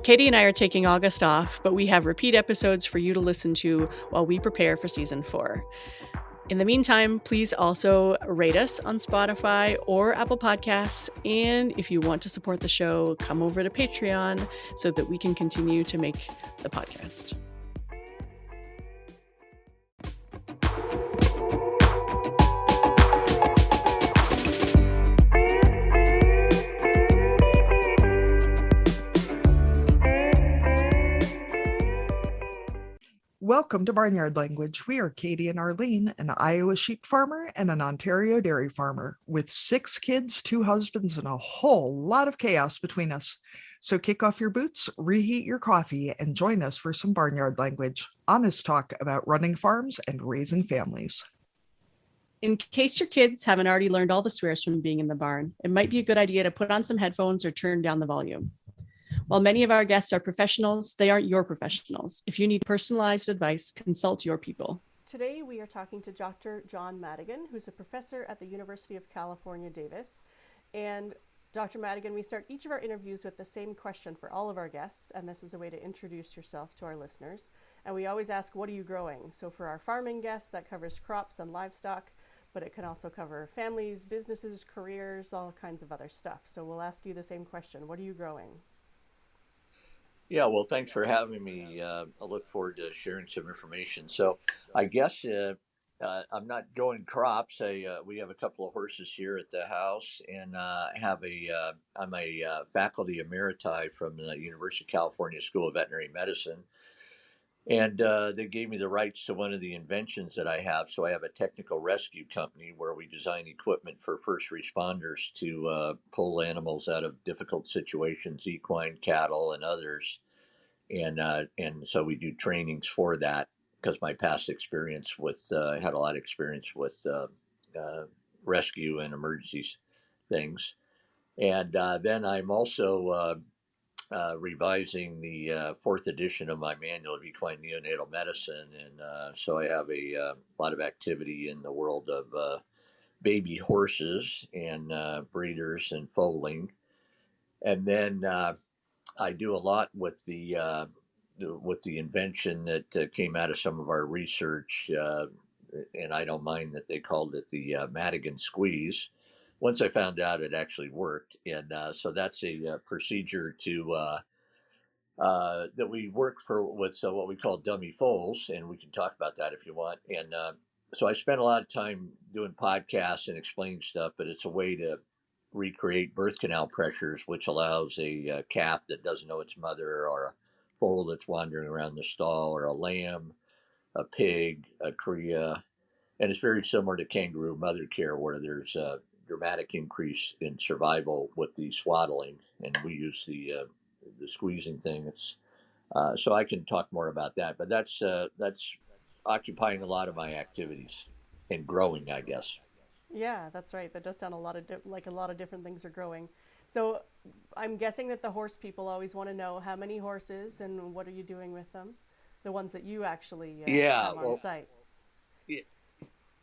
Katie and I are taking August off, but we have repeat episodes for you to listen to while we prepare for season 4. In the meantime, please also rate us on Spotify or Apple Podcasts. And if you want to support the show, come over to Patreon so that we can continue to make the podcast. Welcome to Barnyard Language. We are Katie and Arlene, an Iowa sheep farmer and an Ontario dairy farmer, with 6 kids, 2 husbands, and a whole lot of chaos between us. So kick off your boots, reheat your coffee, and join us for some Barnyard Language. Honest talk about running farms and raising families. In case your kids haven't already learned all the swears from being in the barn, it might be a good idea to put on some headphones or turn down the volume. While many of our guests are professionals, they aren't your professionals. If you need personalized advice, consult your people. Today, we are talking to Dr. John Madigan, who's a professor at the University of California, Davis. And Dr. Madigan, we start each of our interviews with the same question for all of our guests, and this is a way to introduce yourself to our listeners. And we always ask, what are you growing? So for our farming guests, that covers crops and livestock, but it can also cover families, businesses, careers, all kinds of other stuff. So we'll ask you the same question. What are you growing? Yeah, well, thanks for having me. I look forward to sharing some information. So I guess I'm not growing crops. We have a couple of horses here at the house, and I'm a faculty emeriti from the University of California School of Veterinary Medicine. And they gave me the rights to one of the inventions that I have. So I have a technical rescue company where we design equipment for first responders to pull animals out of difficult situations, equine, cattle, and others. And so we do trainings for that because my past experience I had a lot of experience with rescue and emergencies things. And then I'm also revising the 4th edition of my manual of equine neonatal medicine. And so I have a lot of activity in the world of baby horses and breeders and foaling. And then I do a lot with the invention that came out of some of our research, and I don't mind that they called it the Madigan squeeze. Once I found out it actually worked, and so that's a procedure that we work with what we call dummy foals, and we can talk about that if you want. And so I spent a lot of time doing podcasts and explaining stuff, but it's a way to recreate birth canal pressures, which allows a calf that doesn't know its mother, or a foal that's wandering around the stall, or a lamb, a pig, a cria. And it's very similar to kangaroo mother care, where there's a dramatic increase in survival with the swaddling, and we use the squeezing thing. It's so I can talk more about that, but that's occupying a lot of my activities and growing, I guess. Yeah, that's right. That does sound like a lot of different things are growing. So I'm guessing that the horse people always want to know how many horses and what are you doing with them? The ones that you actually have on site.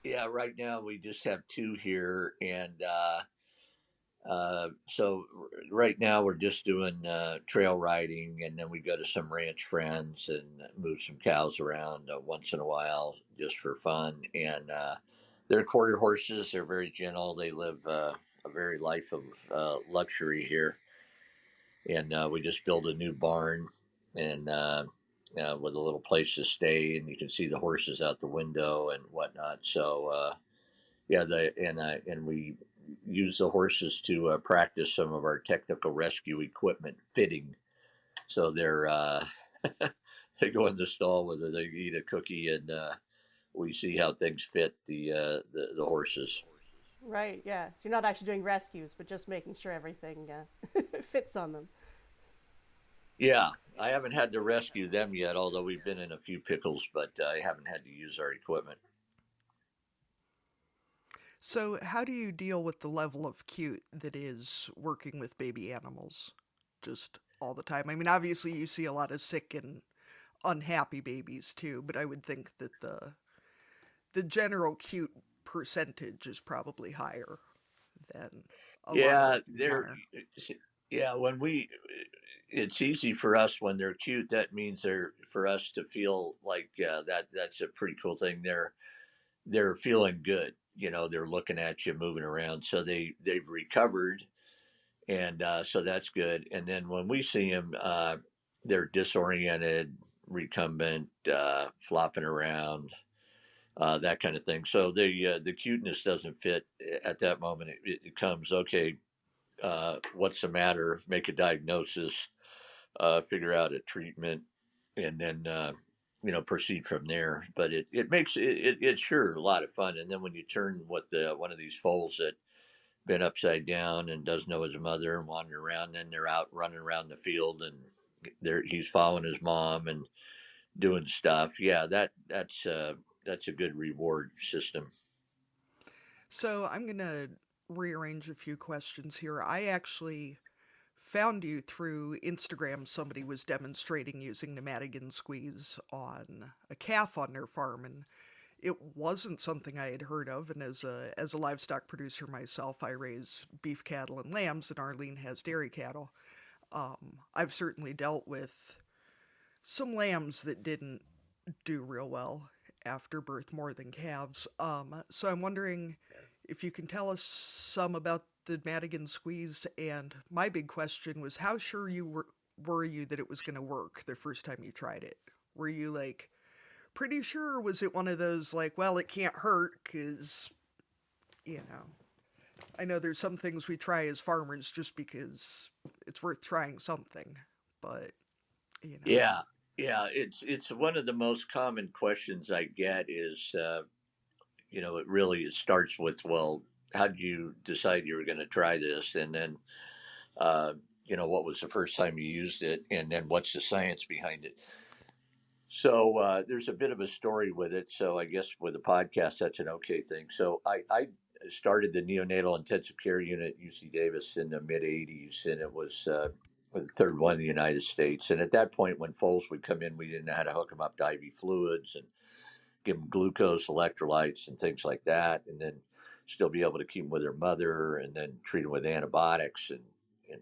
Yeah, right now we just have 2 here, and so right now we're just doing trail riding, and then we go to some ranch friends and move some cows around once in a while just for fun. And they're quarter horses. They're very gentle. They live a very life of luxury here. And we just built a new barn, and with a little place to stay, and you can see the horses out the window and whatnot. So yeah, and we use the horses to practice some of our technical rescue equipment fitting. So they go in the stall, whether they eat a cookie, and we see how things fit the horses. Right, yeah. So you're not actually doing rescues, but just making sure everything fits on them. Yeah, I haven't had to rescue them yet, although we've been in a few pickles, but I haven't had to use our equipment. So how do you deal with the level of cute that is working with baby animals just all the time? I mean, obviously you see a lot of sick and unhappy babies too, but I would think that the general cute percentage is probably higher than a lot of Yeah, them are. yeah. When it's easy for us when they're cute. That means they're for us to feel like that's a pretty cool thing. They're feeling good. You know, they're looking at you, moving around. So they've recovered, and so that's good. And then when we see them, they're disoriented, recumbent, flopping around, that kind of thing. So the cuteness doesn't fit at that moment. It comes okay. What's the matter? Make a diagnosis, figure out a treatment, and then proceed from there. But it makes it's sure a lot of fun. And then when you turn with one of these foals that been upside down and doesn't know his mother and wandering around, then they're out running around the field and he's following his mom and doing stuff. Yeah, that's a good reward system. So I'm going to rearrange a few questions here. I actually found you through Instagram. Somebody was demonstrating using the Madigan squeeze on a calf on their farm, and it wasn't something I had heard of. And as a livestock producer myself, I raise beef cattle and lambs, and Arlene has dairy cattle. I've certainly dealt with some lambs that didn't do real well after birth more than calves. So I'm wondering if you can tell us some about the Madigan squeeze. And my big question was, how sure were you that it was going to work the first time you tried it? Were you like pretty sure, or was it one of those like, well, it can't hurt because, you know, I know there's some things we try as farmers just because it's worth trying something, but you know. Yeah, yeah. It's one of the most common questions I get is it starts with, well, how did you decide you were going to try this, and then what was the first time you used it, and then what's the science behind it. So there's a bit of a story with it. So I guess with a podcast, that's an okay thing. So I started the neonatal intensive care unit at UC Davis in the mid 80s, and it was the third one in the United States. And at that point, when foals would come in, we didn't know how to hook them up to IV fluids and give them glucose, electrolytes, and things like that, and then still be able to keep them with their mother, and then treat them with antibiotics and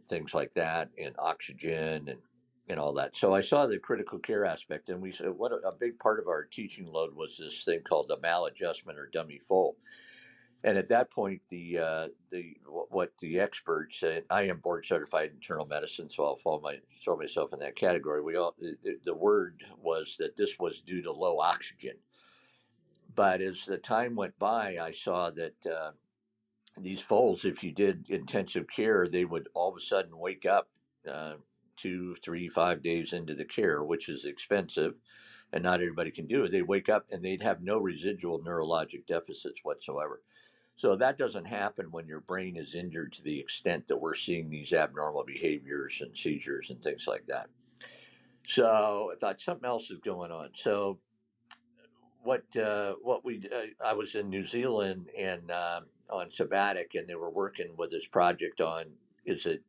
things like that, and oxygen and all that. So I saw the critical care aspect, and we said what a big part of our teaching load was this thing called the maladjustment or dummy foal. And at that point, what the experts, and I am board certified in internal medicine, so I'll throw myself in that category. The word was that this was due to low oxygen. But as the time went by, I saw that these foals, if you did intensive care, they would all of a sudden wake up 2, 3, 5 days into the care, which is expensive, and not everybody can do it. They wake up and they'd have no residual neurologic deficits whatsoever. So that doesn't happen when your brain is injured to the extent that we're seeing these abnormal behaviors and seizures and things like that. So I thought something else is going on. So I was in New Zealand and on sabbatic, and they were working with this project on, is it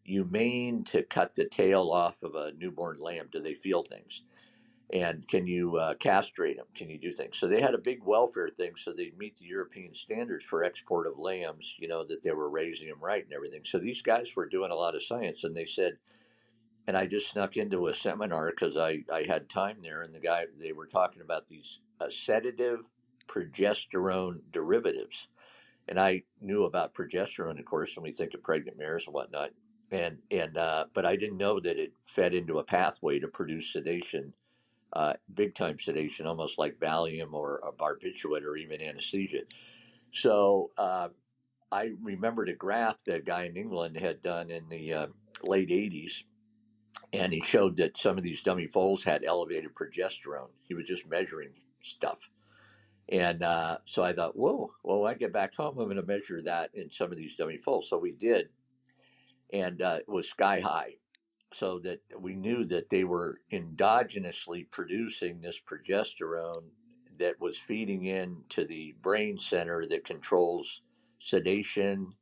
humane to cut the tail off of a newborn lamb? Do they feel things? And can you castrate them? Can you do things? So they had a big welfare thing, so they'd meet the European standards for export of lambs, that they were raising them right and everything. So these guys were doing a lot of science, and they said, and I just snuck into a seminar because I had time there, and they were talking about these sedative progesterone derivatives. And I knew about progesterone, of course, when we think of pregnant mares and whatnot. But I didn't know that it fed into a pathway to produce sedation, big time sedation, almost like Valium or a barbiturate or even anesthesia. So I remembered a graph that a guy in England had done in the late 80s, and he showed that some of these dummy foals had elevated progesterone. He was just measuring stuff. And so I thought, whoa, well, when I get back home, I'm going to measure that in some of these dummy foals. So we did, and it was sky high. So that we knew that they were endogenously producing this progesterone that was feeding into the brain center that controls sedation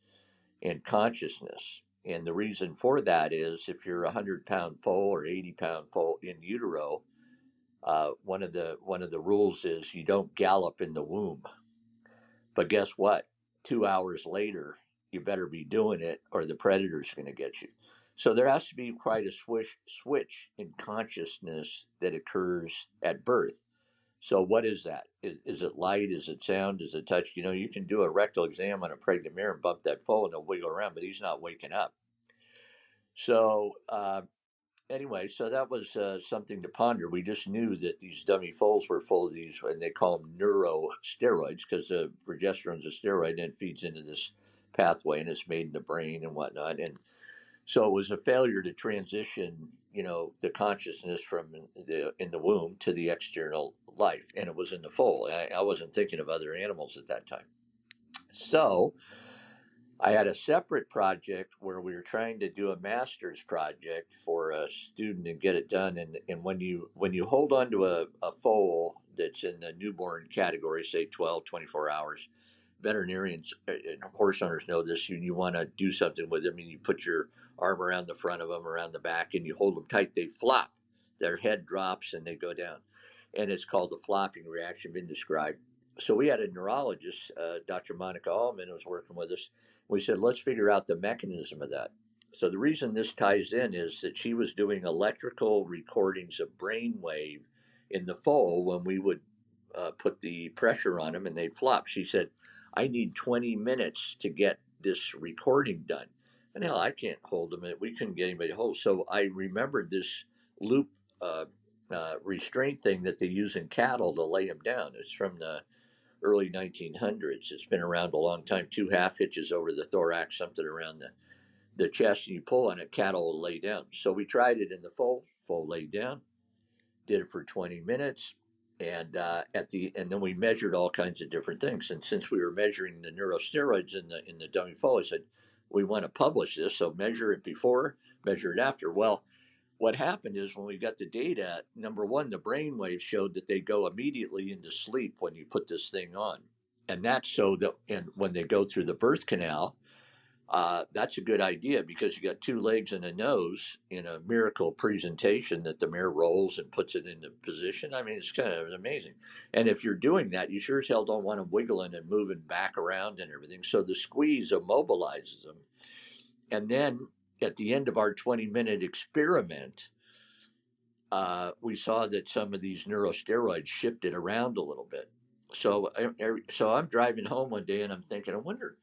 and consciousness. And the reason for that is if you're a 100-pound foal or 80-pound foal in utero, one of the rules is you don't gallop in the womb. But guess what? 2 hours later, you better be doing it, or the predator's going to get you. So there has to be quite a switch in consciousness that occurs at birth. So what is that? Is it light? Is it sound? Is it touch? You can do a rectal exam on a pregnant mare and bump that foal and he'll wiggle around, but he's not waking up. So anyway, so that was something to ponder. We just knew that these dummy foals were full of these, and they call them neurosteroids because the progesterone is a steroid and it feeds into this pathway and it's made in the brain and whatnot. And so it was a failure to transition, the consciousness from in the womb to the external life, and it was in the foal. I wasn't thinking of other animals at that time. So I had a separate project where we were trying to do a master's project for a student and get it done. And when you hold on to a foal that's in the newborn category, say 12, 24 hours, veterinarians and horse owners know this. You want to do something with them, and you put your arm around the front of them, around the back, and you hold them tight. They flop. Their head drops and they go down. And it's called the flopping reaction, been described. So we had a neurologist, Dr. Monica Allman, who was working with us. We said, let's figure out the mechanism of that. So the reason this ties in is that she was doing electrical recordings of brainwave in the foal when we would put the pressure on them and they'd flop. She said, I need 20 minutes to get this recording done. And hell, I can't hold them. We couldn't get anybody to hold. So I remembered this loop restraint thing that they use in cattle to lay them down. It's from the early 1900s. It's been around a long time. 2 half hitches over the thorax, something around the chest, and you pull on it, cattle will lay down. So we tried it in the foal laid down, did it for 20 minutes. And then we measured all kinds of different things. And since we were measuring the neurosteroids in the dummy foal, I said, we want to publish this. So measure it before, measure it after. Well, what happened is when we got the data, number one, the brain waves showed that they go immediately into sleep when you put this thing on. And that's so that, and when they go through the birth canal, that's a good idea because you got 2 legs and a nose in a miracle presentation that the mare rolls and puts it into position. I mean, it's kind of amazing. And if you're doing that, you sure as hell don't want them wiggling and moving back around and everything. So the squeeze immobilizes them. And then at the end of our 20-minute experiment, we saw that some of these neurosteroids shifted around a little bit. So I'm driving home one day and I'm thinking, I wonder,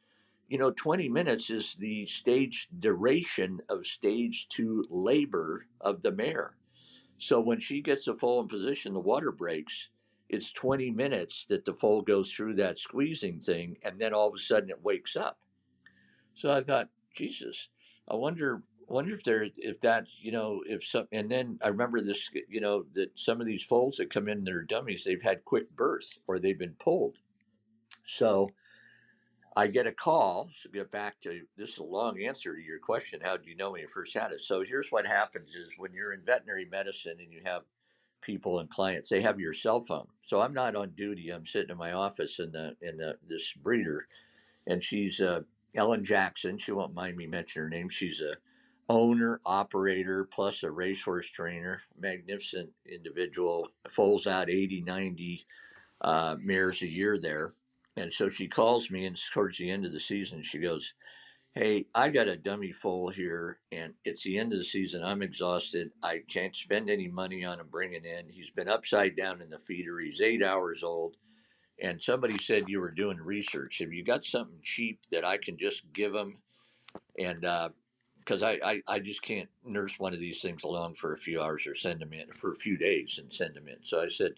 20 minutes is the stage duration of stage 2 labor of the mare. So when she gets the foal in position, the water breaks. It's 20 minutes that the foal goes through that squeezing thing, and then all of a sudden it wakes up. So I thought, Jesus, I wonder if that, if some, and then I remember this, that some of these foals that come in, their dummies, they've had quick birth or they've been pulled. So I get a call. So get back to this is a long answer to your question. How do you know when you first had it? So here's what happens is when you're in veterinary medicine and you have people and clients, they have your cell phone. So I'm not on duty. I'm sitting in my office in this breeder, and she's Ellen Jackson. She won't mind me mentioning her name. She's a owner, operator, plus a racehorse trainer, magnificent individual, foals out 80, 90 mares a year there. And so she calls me, and towards the end of the season, she goes, hey, I got a dummy foal here, and it's the end of the season. I'm exhausted. I can't spend any money on him bringing in. He's been upside down in the feeder. He's 8 hours old. And somebody said you were doing research. Have you got something cheap that I can just give him? And because I just can't nurse one of these things along for a few hours or send them in for a few days and send them in. So I said,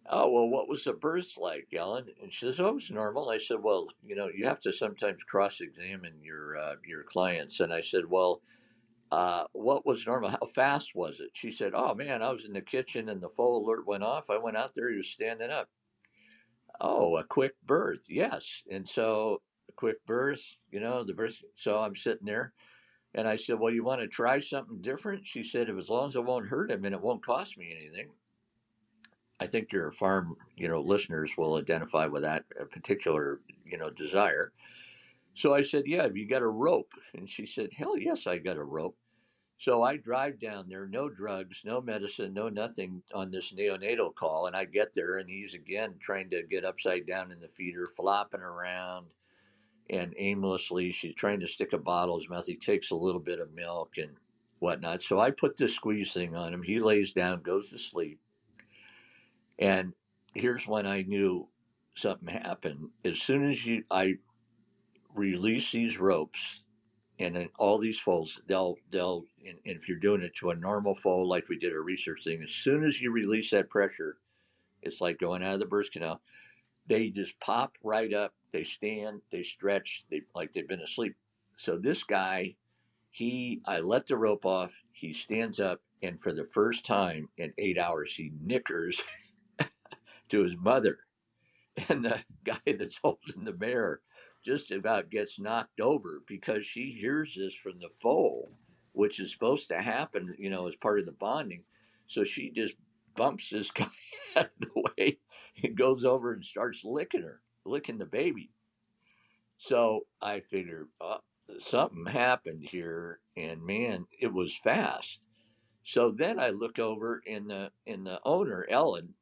oh, well, what was the birth like, Ellen? And she says, oh, it was normal. I said, well, you have to sometimes cross-examine your clients. And I said, well, what was normal? How fast was it? She said, oh, man, I was in the kitchen and the foal alert went off. I went out there, he was standing up. Oh, a quick birth. Yes. And so a quick birth, the birth. So I'm sitting there and I said, well, you want to try something different? She said, if as long as it won't hurt him and it won't cost me anything. I think your farm, listeners will identify with that particular, desire. So I said, yeah, have you got a rope? And she said, hell yes, I got a rope. So I drive down there, no drugs, no medicine, no nothing on this neonatal call. And I get there and he's again trying to get upside down in the feeder, flopping around. and aimlessly she's trying to stick a bottle in his mouth. He takes a little bit of milk and whatnot. So I put this squeeze thing on him. He lays down, goes to sleep. And here's when I knew something happened. As soon as I release these ropes, and then all these foals, and if you're doing it to a normal foal, like we did a research thing, as soon as you release that pressure, it's like going out of the birth canal. They just pop right up. They stand, they stretch, like they've been asleep. So this guy, I let the rope off. He stands up, and for the first time in 8 hours, he nickers to his mother. And the guy that's holding the mare just about gets knocked over because she hears this from the foal, which is supposed to happen, as part of the bonding. So she just bumps this guy out of the way and goes over and starts licking the baby. So I figured something happened here, and man, it was fast. So then I look over in the owner, Ellen.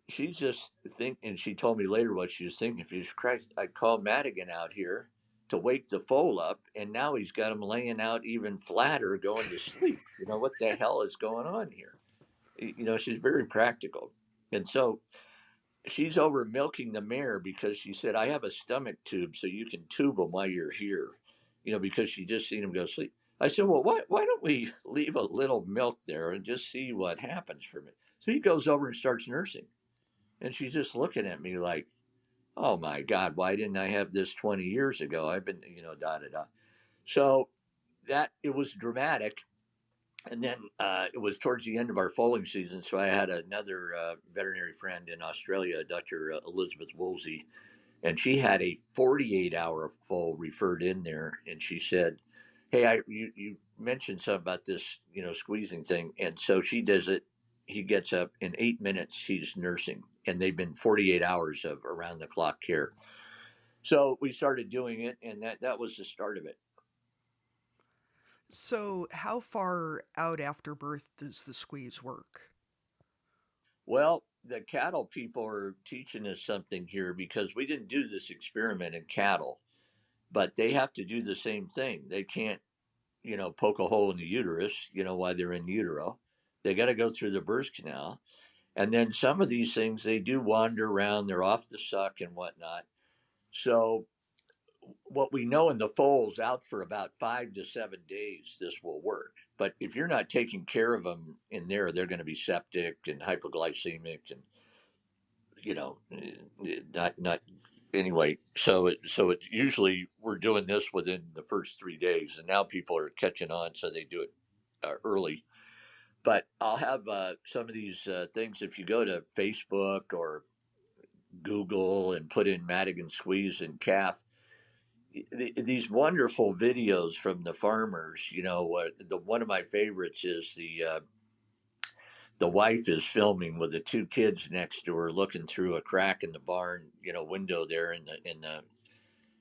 She's just thinking, and she told me later what she was thinking. If Jesus Christ, I'd call Madigan out here to wake the foal up, and now he's got him laying out even flatter, going to sleep. What the hell is going on here? She's very practical. And so she's over milking the mare because she said, I have a stomach tube so you can tube him while you're here, because she just seen him go to sleep. I said, well, why don't we leave a little milk there and just see what happens from it? So he goes over and starts nursing. And she's just looking at me like, oh my God, why didn't I have this 20 years ago? I've been, da da da. So it was dramatic. And then it was towards the end of our foaling season. So I had another veterinary friend in Australia, Dr. Elizabeth Woolsey, and she had a 48-hour foal referred in there. And she said, hey, you mentioned something about this, squeezing thing. And so she does it. He gets up in 8 minutes, he's nursing. And they've been 48 hours of around the clock care. So we started doing it, and that was the start of it. So how far out after birth does the squeeze work? Well, the cattle people are teaching us something here because we didn't do this experiment in cattle, but they have to do the same thing. They can't, poke a hole in the uterus, while they're in utero. They got to go through the birth canal. And then some of these things, they do wander around, they're off the suck and whatnot. So what we know in the foals, out for about 5 to 7 days, this will work. But if you're not taking care of them in there, they're going to be septic and hypoglycemic and, not anyway. So it usually we're doing this within the first 3 days, and now people are catching on, so they do it early. But I'll have some of these things. If you go to Facebook or Google and put in Madigan squeeze and calf, these wonderful videos from the farmers. One of my favorites is the wife is filming with the two kids next to her, looking through a crack in the barn, window there,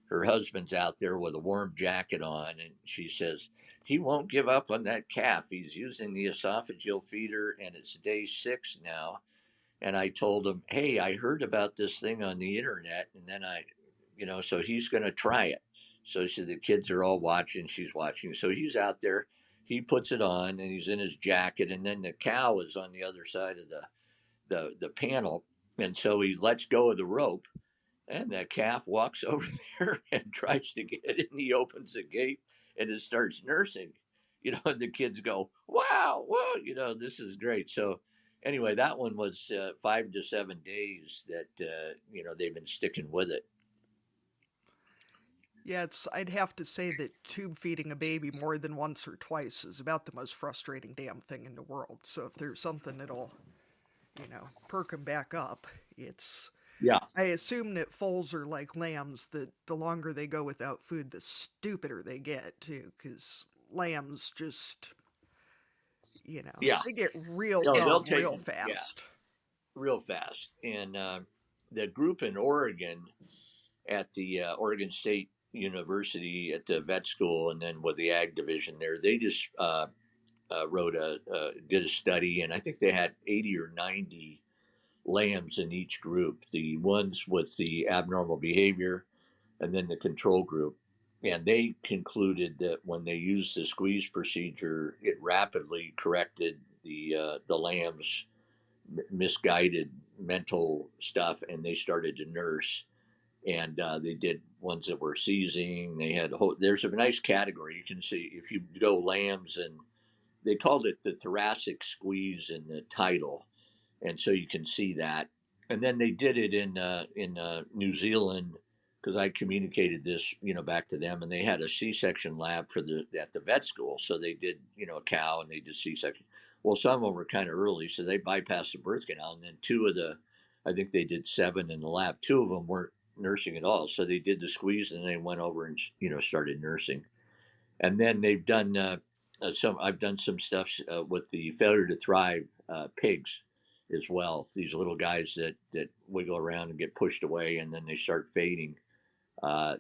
her husband's out there with a warm jacket on, and she says, he won't give up on that calf. He's using the esophageal feeder, and it's day 6 now. And I told him, hey, I heard about this thing on the internet, and then so he's going to try it. So the kids are all watching, she's watching. So he's out there, he puts it on, and he's in his jacket, and then the cow is on the other side of the panel. And so he lets go of the rope, and that calf walks over there and tries to get in. He opens the gate and it starts nursing, and the kids go, wow, whoa, this is great. So anyway, that one was 5 to 7 days that, they've been sticking with it. Yeah, I'd have to say that tube feeding a baby more than once or twice is about the most frustrating damn thing in the world. So if there's something that'll, perk them back up, it's... Yeah. I assume that foals are like lambs, that the longer they go without food, the stupider they get, too, because lambs just, they get real dumb real fast. Yeah, real fast. And the group in Oregon at the Oregon State University at the vet school, and then with the ag division there, they just did a study, and I think they had 80 or 90 lambs in each group. The ones with the abnormal behavior, and then the control group. And they concluded that when they used the squeeze procedure, it rapidly corrected the lamb's misguided mental stuff, and they started to nurse. And they did ones that were seizing. They had there's a nice category you can see if you go lambs, and they called it the thoracic squeeze in the title, and so you can see that. And then they did it in New Zealand, because I communicated this, back to them, and they had a C-section lab for the at the vet school. So they did, a cow, and they did C-section. Well, some of them were kind of early, so they bypassed the birth canal, and then I think they did 7 in the lab. 2 of them weren't nursing at all, so they did the squeeze, and they went over and started nursing. And then they've done I've done some stuff with the failure to thrive pigs as well. These little guys that wiggle around and get pushed away, and then they start fading.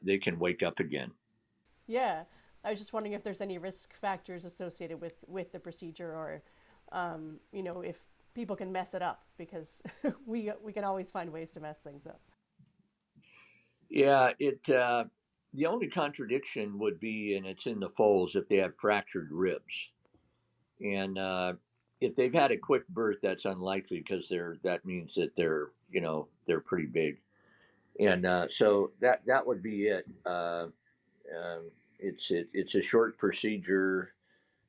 They can wake up again. Yeah, I was just wondering if there's any risk factors associated with the procedure, or if people can mess it up, because we can always find ways to mess things up. Yeah, the only contradiction would be, and it's in the foals, if they have fractured ribs, and if they've had a quick birth, that's unlikely, because that means that they're pretty big, and so that would be it. It's a short procedure.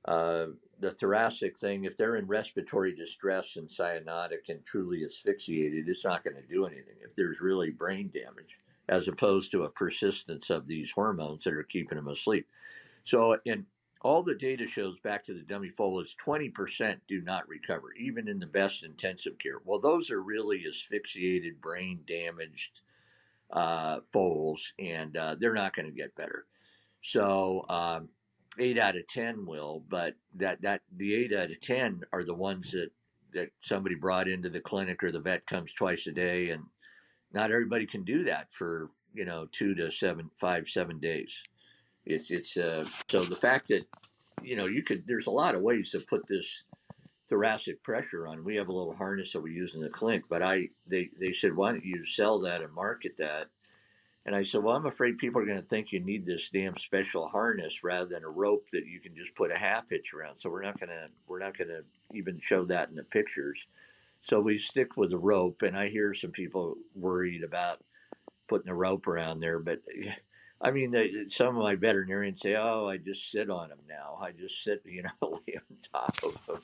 The thoracic thing, if they're in respiratory distress and cyanotic and truly asphyxiated, it's not going to do anything if there's really brain damage, as opposed to a persistence of these hormones that are keeping them asleep. So, and all the data shows, back to the dummy foal, is 20% do not recover, even in the best intensive care. Well, those are really asphyxiated, brain damaged foals, and they're not going to get better. So, 8 out of 10 will, but the 8 out of 10 are the ones that somebody brought into the clinic, or the vet comes twice a day, and not everybody can do that for 2 to 7 days. It's so the fact that there's a lot of ways to put this thoracic pressure on. We have a little harness that we use in the clinic, but they said, why don't you sell that and market that? And I said, well, I'm afraid people are going to think you need this damn special harness rather than a rope that you can just put a half hitch around. So we're not going to even show that in the pictures. So we stick with the rope. And I hear some people worried about putting a rope around there, but I mean, some of my veterinarians say, "Oh, I just sit on them now. I just sit, lay on top of them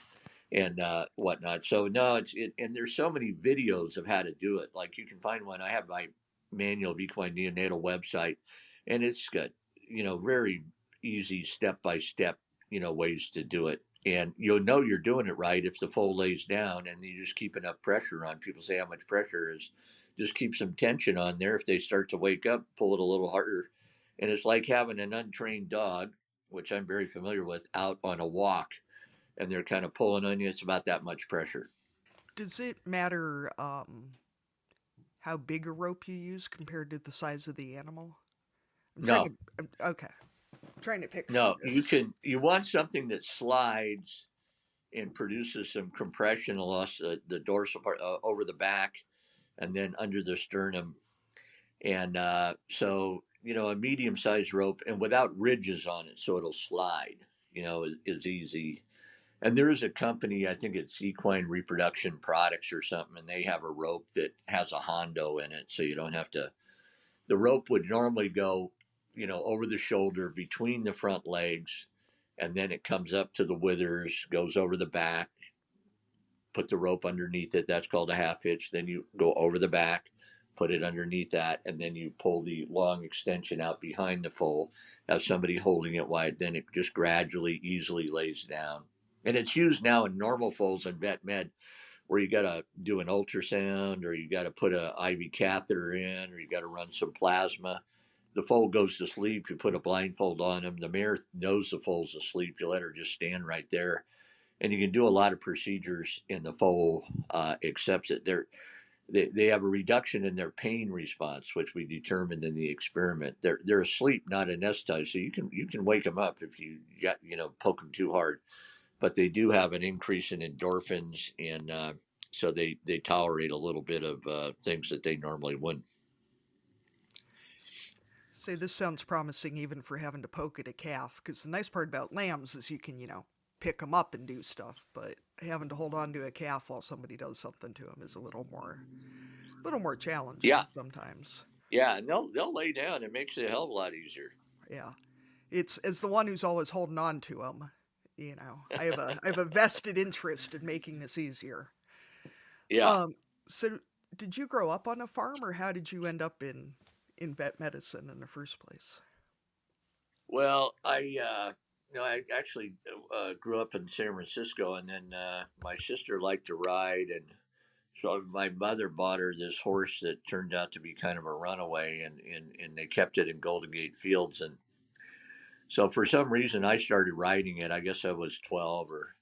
and whatnot." So no, and there's so many videos of how to do it. Like, you can find one. I have my manual of equine neonatal website, and it's got very easy step by step ways to do it. And you'll know you're doing it right if the foal lays down and you just keep enough pressure on. People say how much pressure is. Just keep some tension on there. If they start to wake up, pull it a little harder. And it's like having an untrained dog, which I'm very familiar with, out on a walk, and they're kind of pulling on you. It's about that much pressure. Does it matter how big a rope you use compared to the size of the animal? No. Okay. I'm trying to picture No, this. you want something that slides and produces some compression along the dorsal part, over the back, and then under the sternum. And so, a medium-sized rope, and without ridges on it, so it'll slide, is easy. And there is a company, I think it's Equine Reproduction Products or something, and they have a rope that has a hondo in it, so you don't have to. The rope would normally go, over the shoulder, between the front legs, and then it comes up to the withers, goes over the back, put the rope underneath it. That's called a half hitch. Then you go over the back, put it underneath that, and then you pull the long extension out behind the foal, have somebody holding it wide. Then it just gradually, easily lays down. And it's used now in normal foals and vet med, where you got to do an ultrasound, or you got to put a IV catheter in, or you got to run some plasma. The foal goes to sleep. You put a blindfold on him. The mare knows the foal's asleep. You let her just stand right there. And you can do a lot of procedures in the foal, except that they have a reduction in their pain response, which we determined in the experiment. They're asleep, not anesthetized, so you can wake them up if you poke them too hard. But they do have an increase in endorphins, and so they tolerate a little bit of things that they normally wouldn't. Say this sounds promising even for having to poke at a calf, because the nice part about lambs is you can, pick them up and do stuff, but having to hold on to a calf while somebody does something to them is a little more challenging Yeah, sometimes. yeah, and they'll lay down. It makes it a hell of a lot easier. Yeah. It's as the one who's always holding on to them, I have a vested interest in making this easier. Yeah. So did you grow up on a farm, or how did you end up in vet medicine in the first place? Well, I actually grew up in San Francisco, and then my sister liked to ride, and so my mother bought her this horse that turned out to be kind of a runaway, and they kept it in Golden Gate Fields, and so for some reason I started riding it. I guess I was 12 or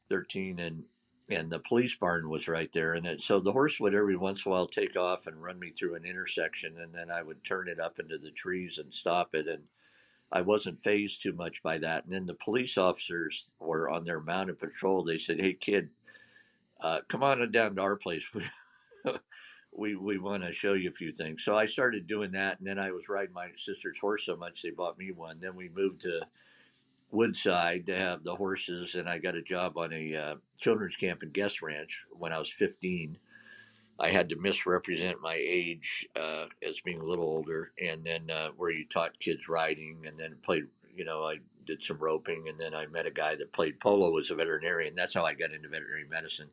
13, and the police barn was right there, and so the horse would every once in a while take off and run me through an intersection, and then I would turn it up into the trees and stop it, and I wasn't phased too much by that. And then the police officers were on their mounted patrol. They said, "Hey, kid, come on down to our place. We want to show you a few things." So I started doing that, and then I was riding my sister's horse so much they bought me one. Then we moved to Woodside to have the horses, and I got a job on a children's camp and guest ranch when I was 15. I had to misrepresent my age as being a little older, and then where you taught kids riding, and then played. I did some roping, and then I met a guy that played polo as a veterinarian. That's how I got into veterinary medicine.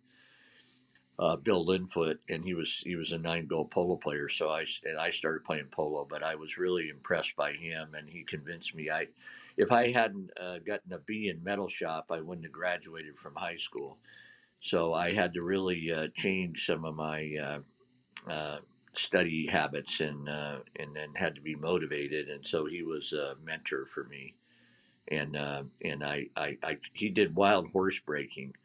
Bill Linfoot, and he was a 9-goal polo player. So I started playing polo, but I was really impressed by him, and he convinced me. If I hadn't gotten a B in metal shop, I wouldn't have graduated from high school. So I had to really change some of my study habits, and then had to be motivated. And so he was a mentor for me, and he did wild horse breaking,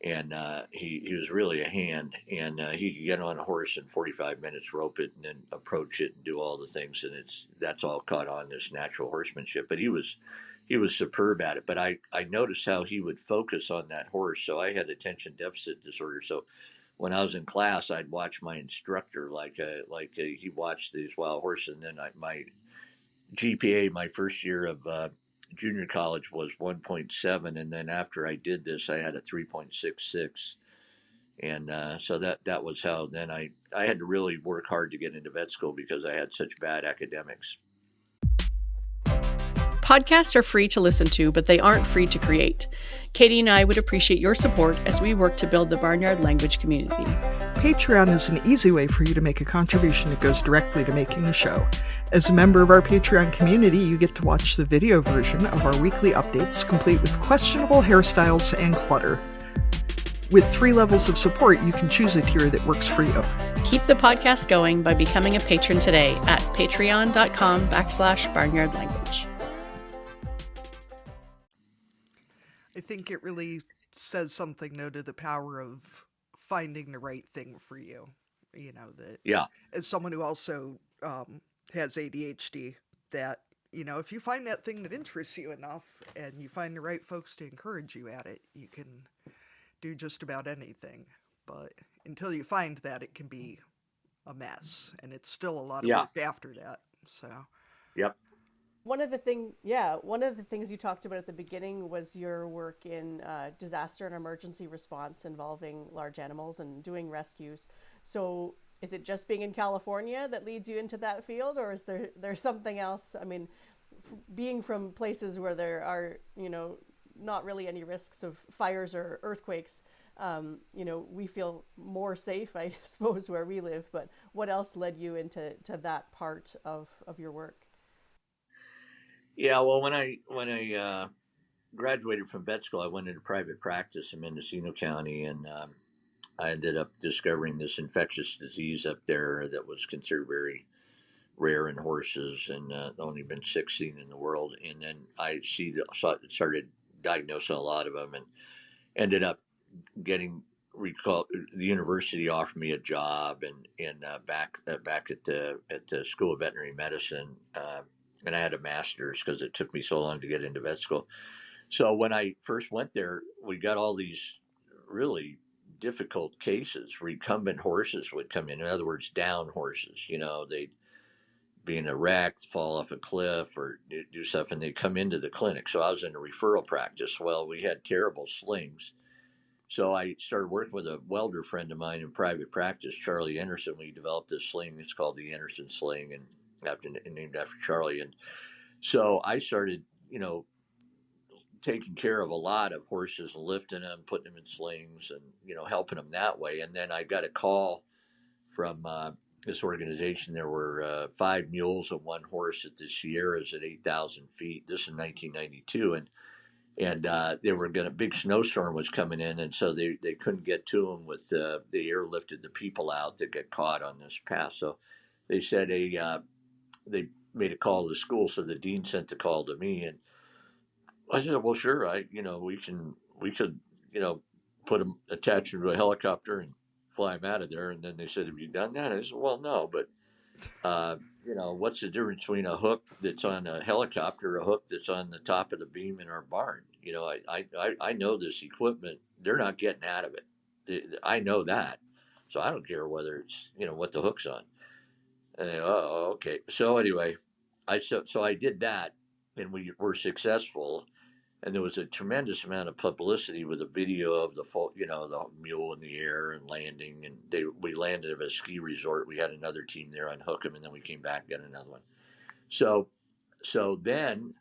and he was really a hand, and he could get on a horse in 45 minutes, rope it, and then approach it and do all the things, and that's all caught on this natural horsemanship. But he was superb at it. But I noticed how he would focus on that horse. So I had attention deficit disorder. So when I was in class, I'd watch my instructor he watched these wild horses, and then my GPA my first year of junior college was 1.7, and then after I did this, I had a 3.66. And so that was how then I had to really work hard to get into vet school because I had such bad academics. Podcasts are free to listen to, but they aren't free to create. Katie and I would appreciate your support as we work to build the Barnyard Language community. Patreon is an easy way for you to make a contribution that goes directly to making the show. As a member of our Patreon community, you get to watch the video version of our weekly updates, complete with questionable hairstyles and clutter. With 3 levels of support, you can choose a tier that works for you. Keep the podcast going by becoming a patron today at patreon.com/barnyardlanguage. I think it really says something, though, to the power of finding the right thing for you. That as someone who also has ADHD, that, if you find that thing that interests you enough and you find the right folks to encourage you at it, you can do just about anything. But until you find that, it can be a mess, and it's still a lot of work after that. So, yep. One of the things you talked about at the beginning was your work in disaster and emergency response involving large animals and doing rescues. So is it just being in California that leads you into that field, or is there something else? I mean, being from places where there are, not really any risks of fires or earthquakes, we feel more safe, I suppose, where we live. But what else led you into that part of your work? Yeah, well, when I graduated from vet school, I went into private practice in Mendocino County, and I ended up discovering this infectious disease up there that was considered very rare in horses, and only been 16 in the world. And then I started diagnosing a lot of them, and ended up getting recalled. The university offered me a job, and back at the School of Veterinary Medicine. And I had a master's because it took me so long to get into vet school. So when I first went there, we got all these really difficult cases. Recumbent horses would come in other words, down horses. being a wreck, fall off a cliff, or do stuff, and they come into the clinic. So I was in a referral practice. Well, we had terrible slings. So I started working with a welder friend of mine in private practice, Charlie Anderson. We developed this sling. It's called the Anderson sling, and named after Charlie. And so I started, taking care of a lot of horses, lifting them, putting them in slings, and helping them that way. And then I got a call from this organization. There were 5 mules and 1 horse at the Sierras at 8,000 feet. This in 1992, and they were going to big snowstorm was coming in, and so they couldn't get to them with the airlifted the people out that get caught on this pass. So they said they made a call to the school, so the dean sent the call to me, and I said, well, sure, we could put them attach them to a helicopter and fly them out of there. And then they said, have you done that? I said, well, no, but what's the difference between a hook that's on a helicopter, a hook that's on the top of the beam in our barn? I know this equipment, they're not getting out of it. I know that. So I don't care whether it's, what the hook's on. And they, oh, okay. So anyway, so I did that, and we were successful. And there was a tremendous amount of publicity with a video of the mule in the air and landing. And we landed at a ski resort. We had another team there unhook them, and then we came back and got another one. So then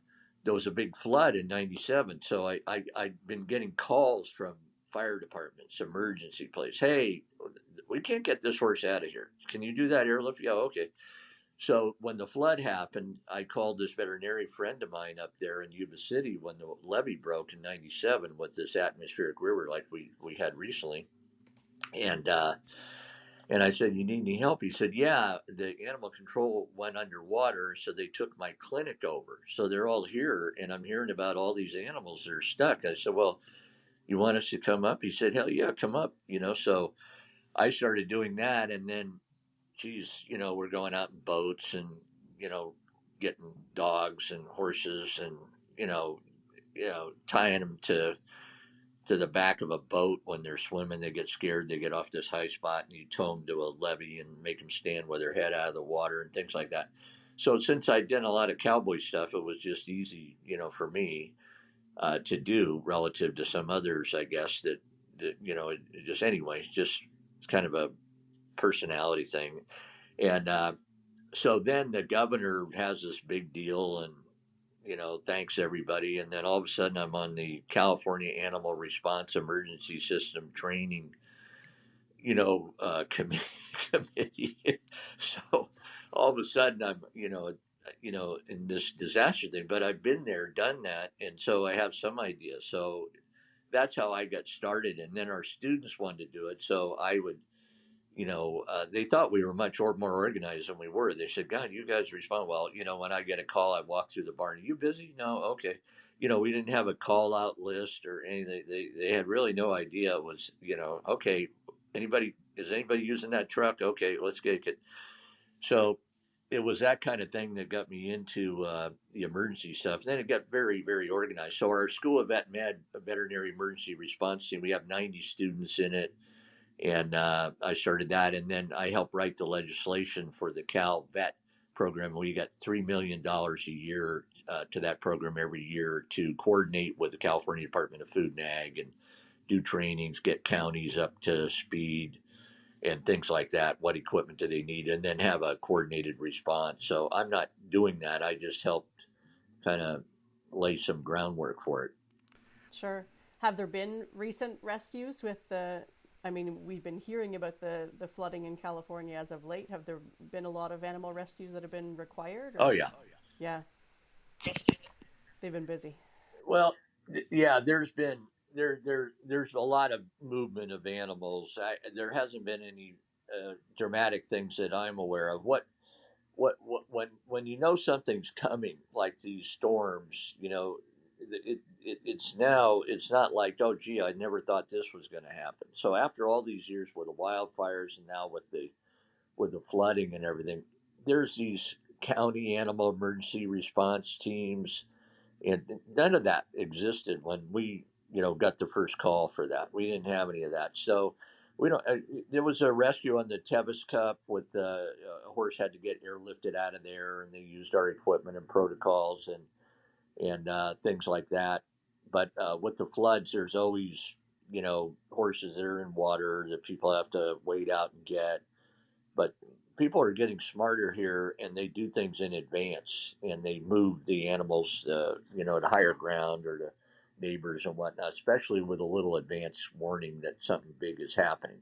there was a big flood in '97. So I'd been getting calls from fire departments, emergency place. Hey, we can't get this horse out of here. Can you do that airlift? Yeah, okay. So when the flood happened, I called this veterinary friend of mine up there in Yuba City when the levee broke in '97 with this atmospheric river like we had recently. And I said, you need any help? He said, yeah, the animal control went underwater, so they took my clinic over. So they're all here, and I'm hearing about all these animals that are stuck. I said, well, you want us to come up? He said, hell yeah, come up. So I started doing that, and then geez, we're going out in boats and, getting dogs and horses and, tying them to the back of a boat when they're swimming. They get scared. They get off this high spot, and you tow them to a levee and make them stand with their head out of the water and things like that. So since I'd done a lot of cowboy stuff, it was just easy, for me to do relative to some others, I guess, that just anyways, just kind of a personality thing. And so then the governor has this big deal and, thanks everybody. And then all of a sudden I'm on the California Animal Response Emergency System Training, committee. So all of a sudden I'm, in this disaster thing, but I've been there, done that. And so I have some idea. So that's how I got started. And then our students wanted to do it. So I would, they thought we were much more organized than we were. They said, God, you guys respond well. When I get a call, I walk through the barn. Are you busy? No. Okay. We didn't have a call out list or anything. They had really no idea. It was, okay, is anybody using that truck? Okay, let's get it. So it was that kind of thing that got me into the emergency stuff. And then it got very, very organized. So our School of Vet Med, a veterinary emergency response team, we have 90 students in it. And I started that, and then I helped write the legislation for the Cal Vet program. We got $3 million a year to that program every year to coordinate with the California Department of Food and Ag and do trainings, get counties up to speed and things like that. What equipment do they need? And then have a coordinated response. So I'm not doing that. I just helped kind of lay some groundwork for it. Sure. Have there been recent rescues with we've been hearing about the flooding in California as of late. Have there been a lot of animal rescues that have been required? Or? Oh, yeah. Yeah. They've been busy. Well, yeah, there's a lot of movement of animals. There hasn't been any dramatic things that I'm aware of. When something's coming, like these storms, it's not like, oh gee, I never thought this was going to happen. So after all these years with the wildfires and now with the flooding and everything, there's these county animal emergency response teams, and none of that existed when we got the first call for that. We didn't have any of that. So We don't. There was a rescue on the Tevis Cup with a horse had to get airlifted out of there, and they used our equipment and protocols and things like that. But with the floods, there's always horses that are in water that people have to wait out and get. But people are getting smarter here, and they do things in advance, and they move the animals, to higher ground or to neighbors and whatnot, especially with a little advance warning that something big is happening.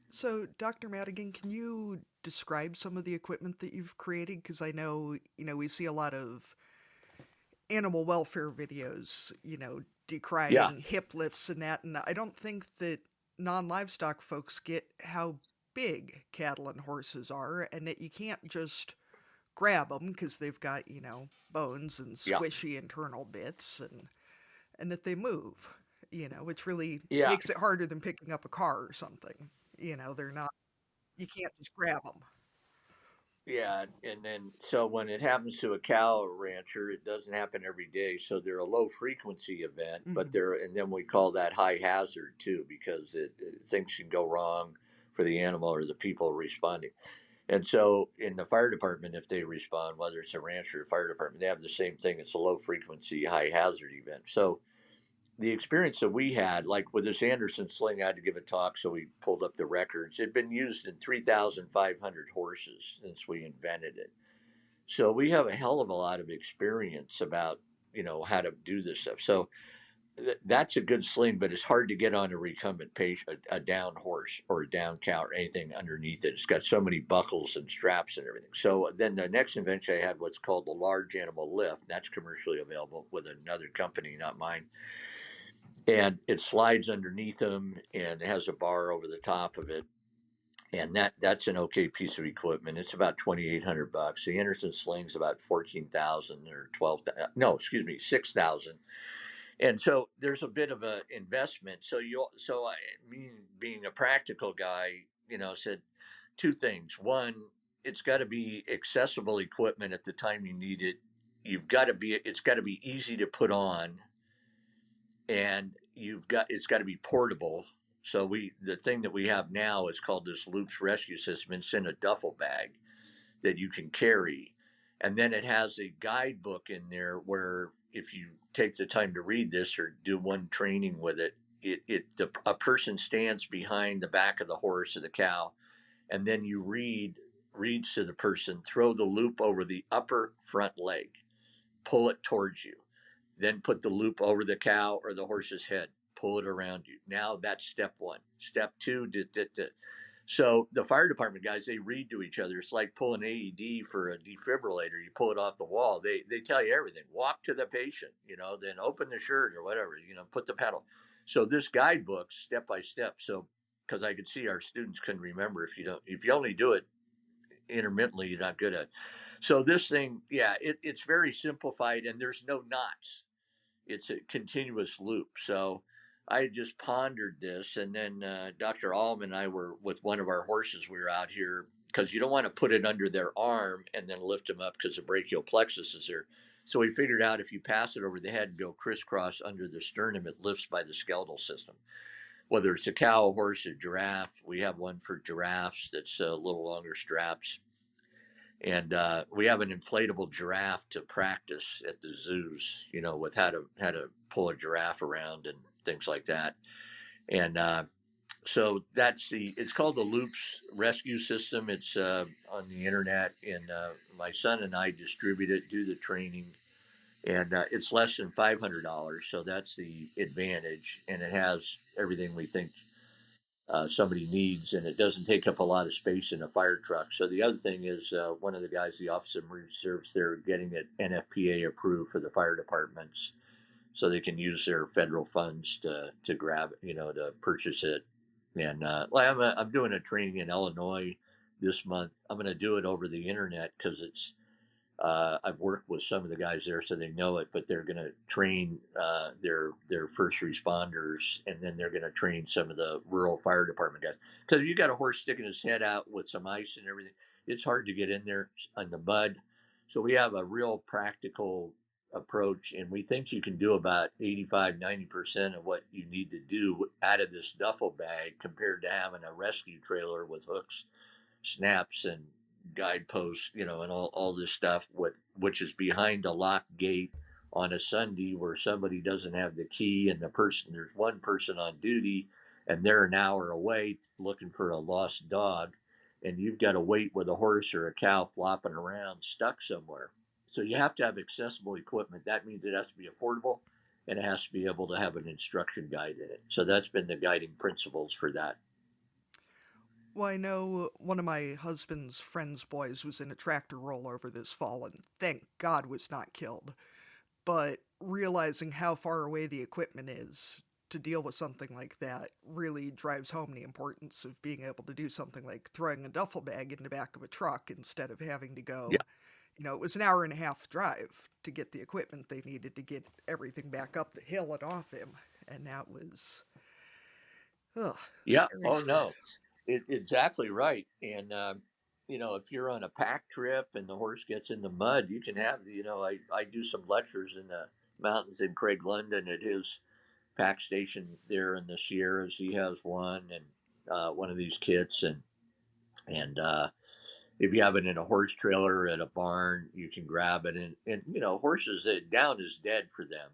So, Dr. Madigan, can you describe some of the equipment that you've created? Because I know, we see a lot of animal welfare videos, Yeah, decrying hip lifts and that, and I don't think that non-livestock folks get how big cattle and horses are, and that you can't just grab them because they've got, bones and yeah, squishy internal bits, and that they move, which really yeah. makes it harder than picking up a car or something. They're not, you can't just grab them. Yeah, and then so when it happens to a cow rancher, it doesn't happen every day. So they're a low frequency event, but Hmm. they're and then we call that high hazard too because things can go wrong for the animal or the people responding. And so in the fire department, if they respond, whether it's a rancher or fire department, they have the same thing. It's a low frequency, high hazard event. So the experience that we had, like with this Anderson sling, I had to give a talk, so we pulled up the records. It'd been used in 3,500 horses since we invented it. So we have a hell of a lot of experience about how to do this stuff. So that's a good sling, but it's hard to get on a recumbent patient, a down horse or a down cow or anything underneath it. It's got so many buckles and straps and everything. So then the next invention I had what's called the large animal lift. That's commercially available with another company, not mine, and it slides underneath them and it has a bar over the top of it. And that's an okay piece of equipment. It's about $2,800. The Anderson sling's about 14,000 or 12,000. No, excuse me, 6,000. And so there's a bit of a investment. So I mean, being a practical guy, said two things. One, it's got to be accessible equipment at the time you need it. It's got to be easy to put on, and it's got to be portable. So the thing that we have now is called this Loops Rescue System. It's in a duffel bag that you can carry, and then it has a guidebook in there where if you take the time to read this or do one training with it, a person stands behind the back of the horse or the cow, and then you reads to the person, throw the loop over the upper front leg, pull it towards you, then put the loop over the cow or the horse's head, pull it around you. Now that's step one. Step two, so the fire department guys, they read to each other. It's like pulling AED for a defibrillator. You pull it off the wall. They tell you everything. Walk to the patient, then open the shirt or whatever, put the pedal. So this guidebook, step by step. So because I could see our students couldn't remember if you only do it intermittently, you're not good at it. So this thing, yeah, it's very simplified and there's no knots. It's a continuous loop. So I just pondered this, and then Dr. Allman and I were with one of our horses. We were out here because you don't want to put it under their arm and then lift them up because the brachial plexus is there. So we figured out if you pass it over the head and go crisscross under the sternum, it lifts by the skeletal system. Whether it's a cow, a horse, a giraffe, we have one for giraffes that's a little longer straps, and we have an inflatable giraffe to practice at the zoos, with how to pull a giraffe around and things like that. And so it's called the Loops Rescue System. It's on the internet, and my son and I distribute it, do the training, and it's less than $500. So that's the advantage, and it has everything we think somebody needs, and it doesn't take up a lot of space in a fire truck. So the other thing is, one of the guys, the Office of Marine Reserves, they're getting it NFPA approved for the fire departments, so they can use their federal funds to grab, to purchase it. And I'm doing a training in Illinois this month. I'm going to do it over the internet because I've worked with some of the guys there, so they know it. But they're going to train their first responders, and then they're going to train some of the rural fire department guys. Because if you got a horse sticking his head out with some ice and everything, it's hard to get in there on the mud. So we have a real practical approach, and we think you can do about 85-90% of what you need to do out of this duffel bag compared to having a rescue trailer with hooks, snaps, and guideposts, and all this stuff with which is behind a locked gate on a Sunday where somebody doesn't have the key, and there's one person on duty and they're an hour away looking for a lost dog, and you've got to wait with a horse or a cow flopping around stuck somewhere. So you have to have accessible equipment. That means it has to be affordable, and it has to be able to have an instruction guide in it. So that's been the guiding principles for that. Well, I know one of my husband's friend's boys was in a tractor rollover this fall and thank God was not killed. But realizing how far away the equipment is to deal with something like that really drives home the importance of being able to do something like throwing a duffel bag in the back of a truck instead of having to go. Yeah. It was an hour and a half drive to get the equipment they needed to get everything back up the hill and off him. And that was, Yeah. scary Oh, stuff. no. Exactly right. And, if you're on a pack trip and the horse gets in the mud, you can have, I do some lectures in the mountains in Craig London at his pack station there in the Sierras. He has one, and one of these kits. And if you have it in a horse trailer at a barn, you can grab it. And horses, down is dead for them.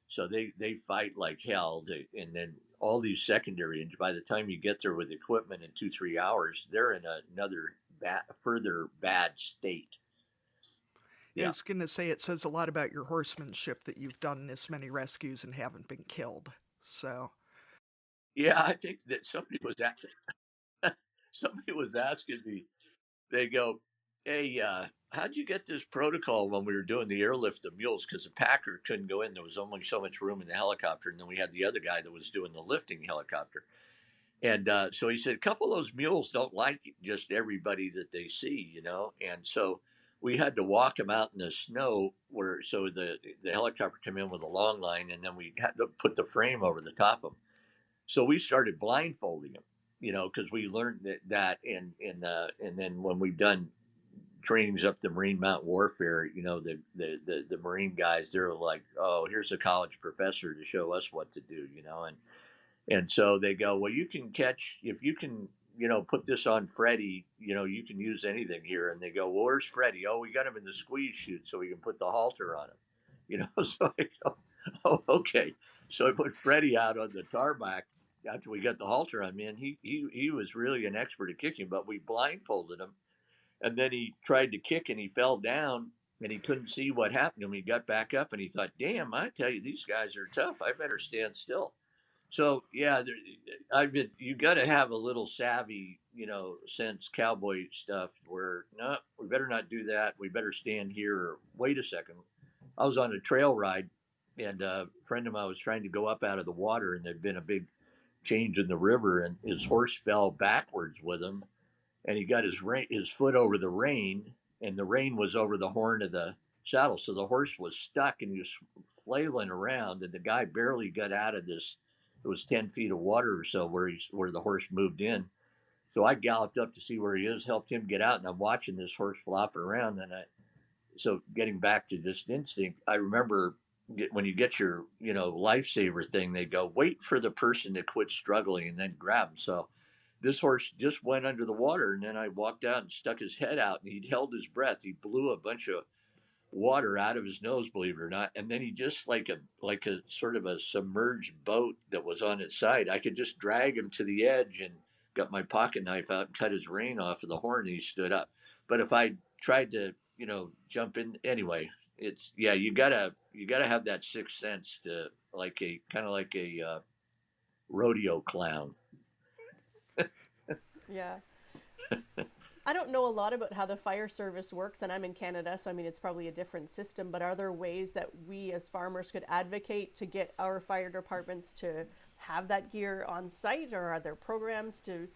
So they fight like hell. And then all these secondary, and by the time you get there with equipment in 2-3 hours, they're in another further bad state. Yeah. I was going to say, it says a lot about your horsemanship that you've done this many rescues and haven't been killed. So. Yeah, I think that somebody was asking me, they go, hey, how'd you get this protocol when we were doing the airlift of mules? Because the packer couldn't go in. There was only so much room in the helicopter. And then we had the other guy that was doing the lifting helicopter. And so he said, a couple of those mules don't like just everybody that they see, And so we had to walk them out in the snow so the helicopter came in with a long line, and then we had to put the frame over the top of them. So we started blindfolding them, because we learned that and then when we've done trainings up the Marine Mountain Warfare, the Marine guys, they're like, oh, here's a college professor to show us what to do, and so they go, well, you can catch, if you can, put this on Freddie, you can use anything here. And they go, well, where's Freddie? Oh, we got him in the squeeze chute so we can put the halter on him, so I go, oh, okay. So I put Freddie out on the tarmac after we got the halter on. Man, he was really an expert at kicking, but we blindfolded him. And then he tried to kick and he fell down and he couldn't see what happened to him. He got back up and he thought, damn, I tell you, these guys are tough. I better stand still. So, yeah, you got to have a little savvy, sense cowboy stuff where, no, we better not do that. We better stand here or wait a second. I was on a trail ride and a friend of mine was trying to go up out of the water, and there'd been a big change in the river, and his horse fell backwards with him, and he got his foot over the rein, and the rein was over the horn of the saddle. So the horse was stuck and he was flailing around, and the guy barely got out of this. It was 10 feet of water or so where the horse moved in. So I galloped up to see where he is, helped him get out, and I'm watching this horse flopping around. So getting back to this instinct, I remember when you get your, lifesaver thing, they go, wait for the person to quit struggling and then grab him. So this horse just went under the water, and then I walked out and stuck his head out, and he held his breath. He blew a bunch of water out of his nose, believe it or not, and then he just like a sort of a submerged boat that was on its side. I could just drag him to the edge and got my pocket knife out and cut his rein off of the horn, and he stood up. But if I tried to, jump in anyway, it's you gotta have that sixth sense to like a rodeo clown. Yeah. I don't know a lot about how the fire service works, and I'm in Canada, so it's probably a different system, but are there ways that we as farmers could advocate to get our fire departments to have that gear on site, or are there programs to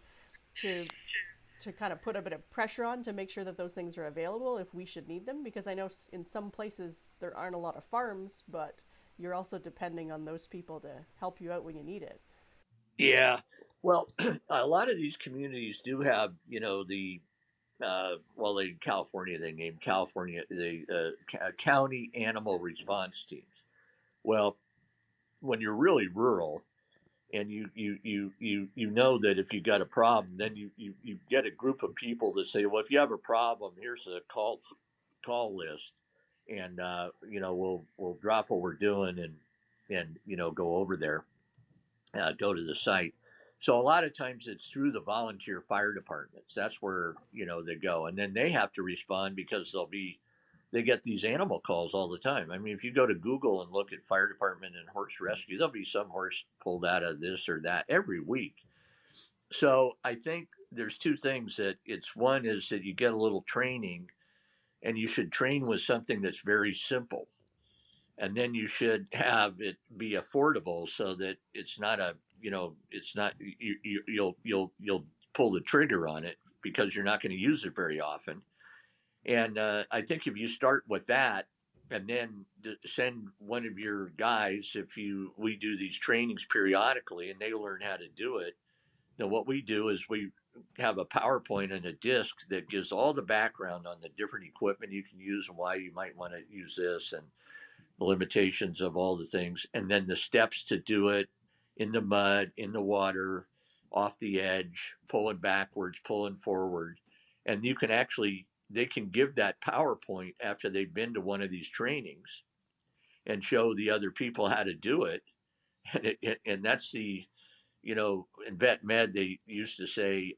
kind of put a bit of pressure on to make sure that those things are available if we should need them? Because I know in some places there aren't a lot of farms, but you're also depending on those people to help you out when you need it. Yeah. Well, a lot of these communities do have, the well, in California, they named California the county animal response teams. Well, when you're really rural, and you know that if you got a problem, then you get a group of people that say, well, if you have a problem, here's a call list, and we'll drop what we're doing and go over there, go to the site. So a lot of times it's through the volunteer fire departments. That's where they go, and then they have to respond because they get these animal calls all the time. I mean, if you go to Google and look at fire department and horse rescue, there'll be some horse pulled out of this or that every week. So I think there's two things one is that you get a little training, and you should train with something that's very simple. And then you should have it be affordable so that it's not you'll pull the trigger on it because you're not going to use it very often. And I think if you start with that, and then send one of your guys, we do these trainings periodically, and they learn how to do it. Now, what we do is we have a PowerPoint and a disc that gives all the background on the different equipment you can use and why you might want to use this, and the limitations of all the things, and then the steps to do it in the mud, in the water, off the edge, pulling backwards, pulling forward. And they can give that PowerPoint after they've been to one of these trainings and show the other people how to do it. And that's in vet med, they used to say,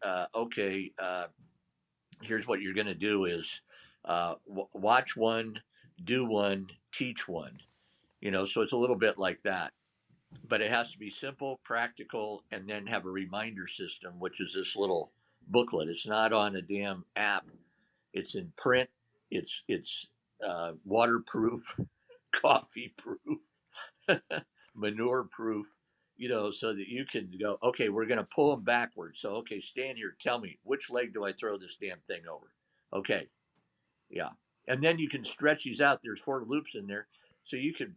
here's what you're going to do is watch one, do one, teach one. So it's a little bit like that. But it has to be simple, practical, and then have a reminder system, which is this little booklet. It's not on a damn app. It's in print. It's waterproof, coffee proof, manure proof, so that you can go, okay, we're going to pull them backwards. So, okay, stand here. Tell me, which leg do I throw this damn thing over? Okay. Yeah. And then you can stretch these out. There's 4 loops in there. So you can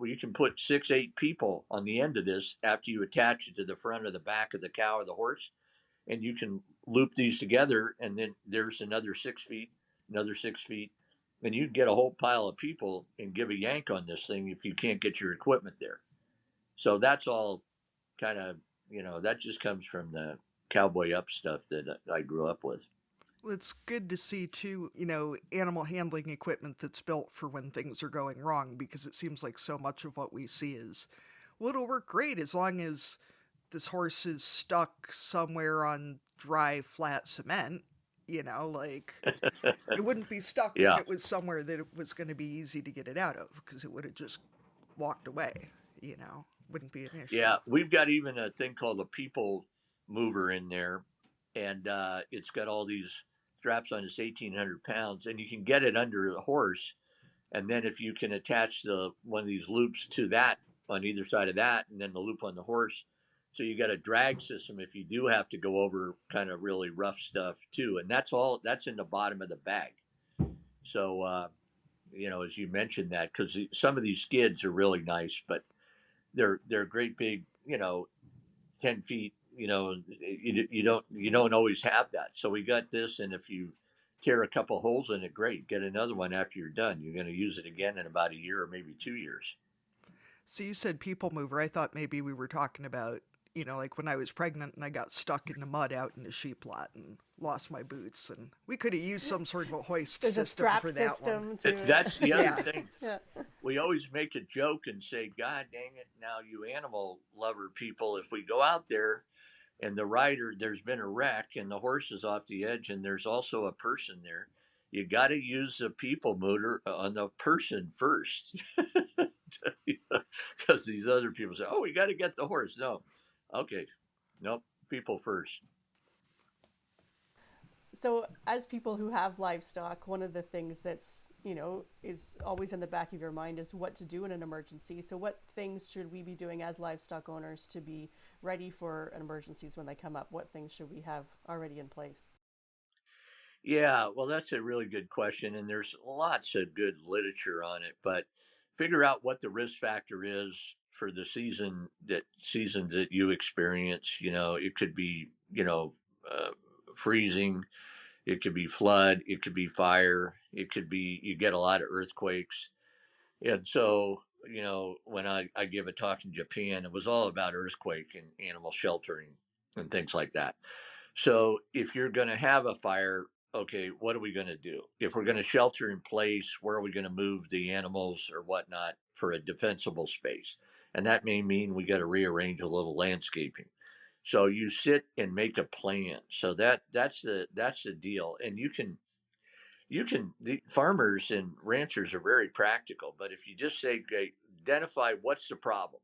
you can put 6, 8 people on the end of this after you attach it to the front or the back of the cow or the horse. And you can loop these together, and then there's another 6 feet, another 6 feet. And you get a whole pile of people and give a yank on this thing if you can't get your equipment there. So that's all kind of, that just comes from the cowboy up stuff that I grew up with. Well, it's good to see, too, animal handling equipment that's built for when things are going wrong, because it seems like so much of what we see is, well, it'll work great as long as this horse is stuck somewhere on dry, flat cement, it wouldn't be stuck Yeah. if it was somewhere that it was going to be easy to get it out of, because it would have just walked away, wouldn't be an issue. Yeah, we've got even a thing called a people mover in there, and it's got all these straps on. It's 1,800 pounds, and you can get it under the horse, and then if you can attach one of these loops to that on either side of that, and then the loop on the horse, so you got a drag system if you do have to go over kind of really rough stuff too, and that's in the bottom of the bag. So as you mentioned that, because some of these skids are really nice, but they're great big, 10 feet. You don't always have that. So we got this, and if you tear a couple holes in it, great. Get another one after you're done. You're going to use it again in about a year or maybe 2 years. So you said people mover. I thought maybe we were talking about, like when I was pregnant and I got stuck in the mud out in the sheep lot and lost my boots, and we could have used some sort of a hoist There's system a strap for that system one. to That's the other thing. Yeah. We always make a joke and say, God dang it, now you animal lover people, if we go out there and the rider, there's been a wreck and the horse is off the edge and there's also a person there, you got to use the people motor on the person first. Because these other people say, oh, we got to get the horse. No. Okay. Nope. People first. So as people who have livestock, one of the things that's, is always in the back of your mind is what to do in an emergency. So what things should we be doing as livestock owners to be ready for emergencies when they come up? What things should we have already in place? Yeah, well, that's a really good question. And there's lots of good literature on it, but figure out what the risk factor is for the seasons that you experience. It could be, freezing. It could be flood, it could be fire, it could be you get a lot of earthquakes. And so, when I give a talk in Japan, it was all about earthquake and animal sheltering and things like that. So if you're going to have a fire, okay, what are we going to do? If we're going to shelter in place, where are we going to move the animals or whatnot for a defensible space? And that may mean we got to rearrange a little landscaping. So you sit and make a plan. So that's the deal. And the farmers and ranchers are very practical, but if you just say, okay, identify what's the problem,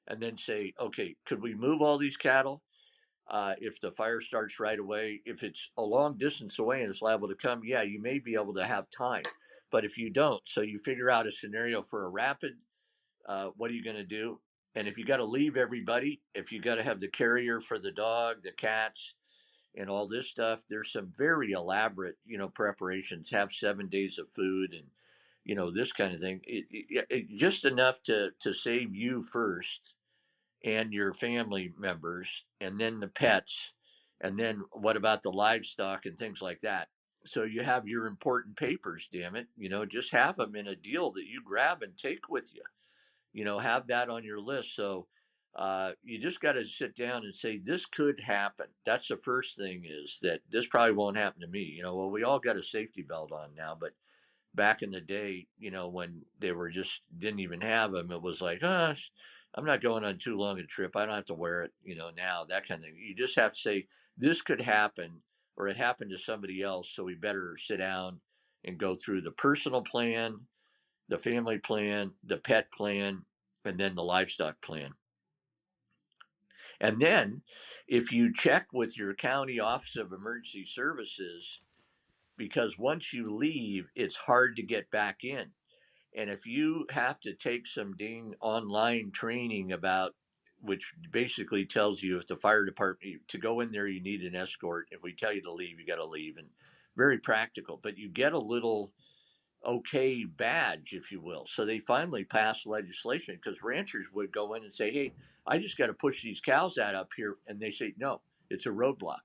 and then say, okay, could we move all these cattle? If the fire starts right away, if it's a long distance away and it's liable to come, yeah, you may be able to have time. But if you don't, so you figure out a scenario for a rapid, what are you going to do? And if you got to leave everybody, if you got to have the carrier for the dog, the cats, and all this stuff, there's some very elaborate, preparations. Have 7 days of food and, this kind of thing. Just enough to save you first and your family members, and then the pets, and then what about the livestock and things like that. So you have your important papers, damn it, just have them in a deal that you grab and take with you. Have that on your list. So you just got to sit down and say, this could happen. That's the first thing, is that this probably won't happen to me. Well, we all got a safety belt on now, but back in the day, when they were just didn't even have them, it was like, I'm not going on too long a trip. I don't have to wear it, now, that kind of thing. You just have to say, this could happen, or it happened to somebody else. So we better sit down and go through the personal plan, the family plan, the pet plan, and then the livestock plan. And then if you check with your county office of emergency services, because once you leave, it's hard to get back in. And if you have to take some dang online training about, which basically tells you if the fire department, to go in there, you need an escort. If we tell you to leave, you got to leave. And very practical, but you get a little okay badge, if you will. So they finally passed legislation, because ranchers would go in and say, hey, I just got to push these cows out up here. And they say, no, it's a roadblock.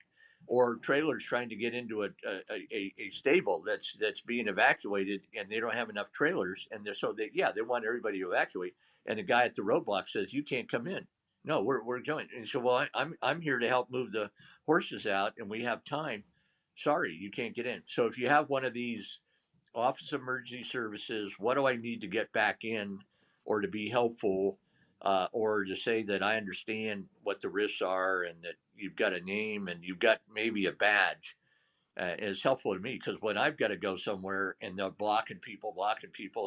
Or trailers trying to get into a stable that's being evacuated, and they don't have enough trailers, and they want everybody to evacuate, and the guy at the roadblock says, you can't come in. No, we're going. And so, well, I'm here to help move the horses out, and we have time. Sorry, you can't get in. So if you have one of these Office of Emergency Services, what do I need to get back in, or to be helpful, or to say that I understand what the risks are, and that you've got a name and you've got maybe a badge, is helpful to me, because when I've got to go somewhere and they're blocking people,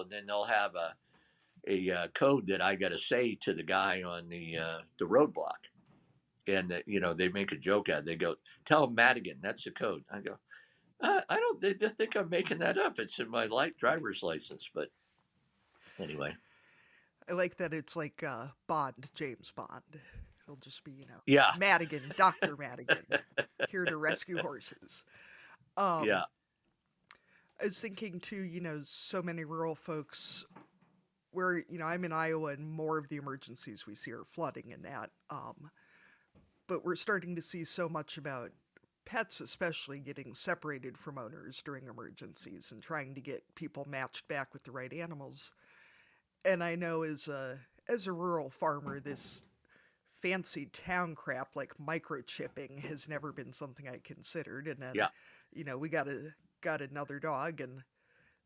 and then they'll have a code that I got to say to the guy on the roadblock, and they make a joke out. They go, tell him Madigan, that's the code. I go, I don't. They just think I'm making that up. It's in my driver's license. But anyway, I like that it's like Bond, James Bond. It'll just be, yeah, Madigan, Dr. Madigan, here to rescue horses. yeah. I was thinking too, so many rural folks where, I'm in Iowa, and more of the emergencies we see are flooding and that. But we're starting to see so much about pets, especially, getting separated from owners during emergencies and trying to get people matched back with the right animals. And I know as a rural farmer, this fancy town crap like microchipping has never been something I considered. And then, yeah. We got another dog, and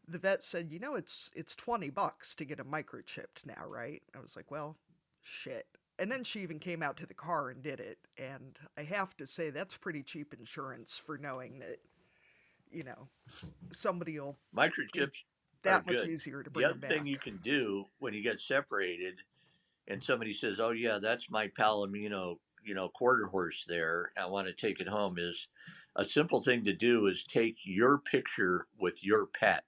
the vet said, it's $20 to get a microchipped now, right? I was like, well, shit. And then she even came out to the car and did it. And I have to say, that's pretty cheap insurance for knowing that, somebody will Microchips that are much good. easier to The bring other them back. thing you can do when you get separated, and somebody says, "Oh yeah, that's my Palomino, quarter horse there. I want to take it home," is a simple thing to do, is take your picture with your pet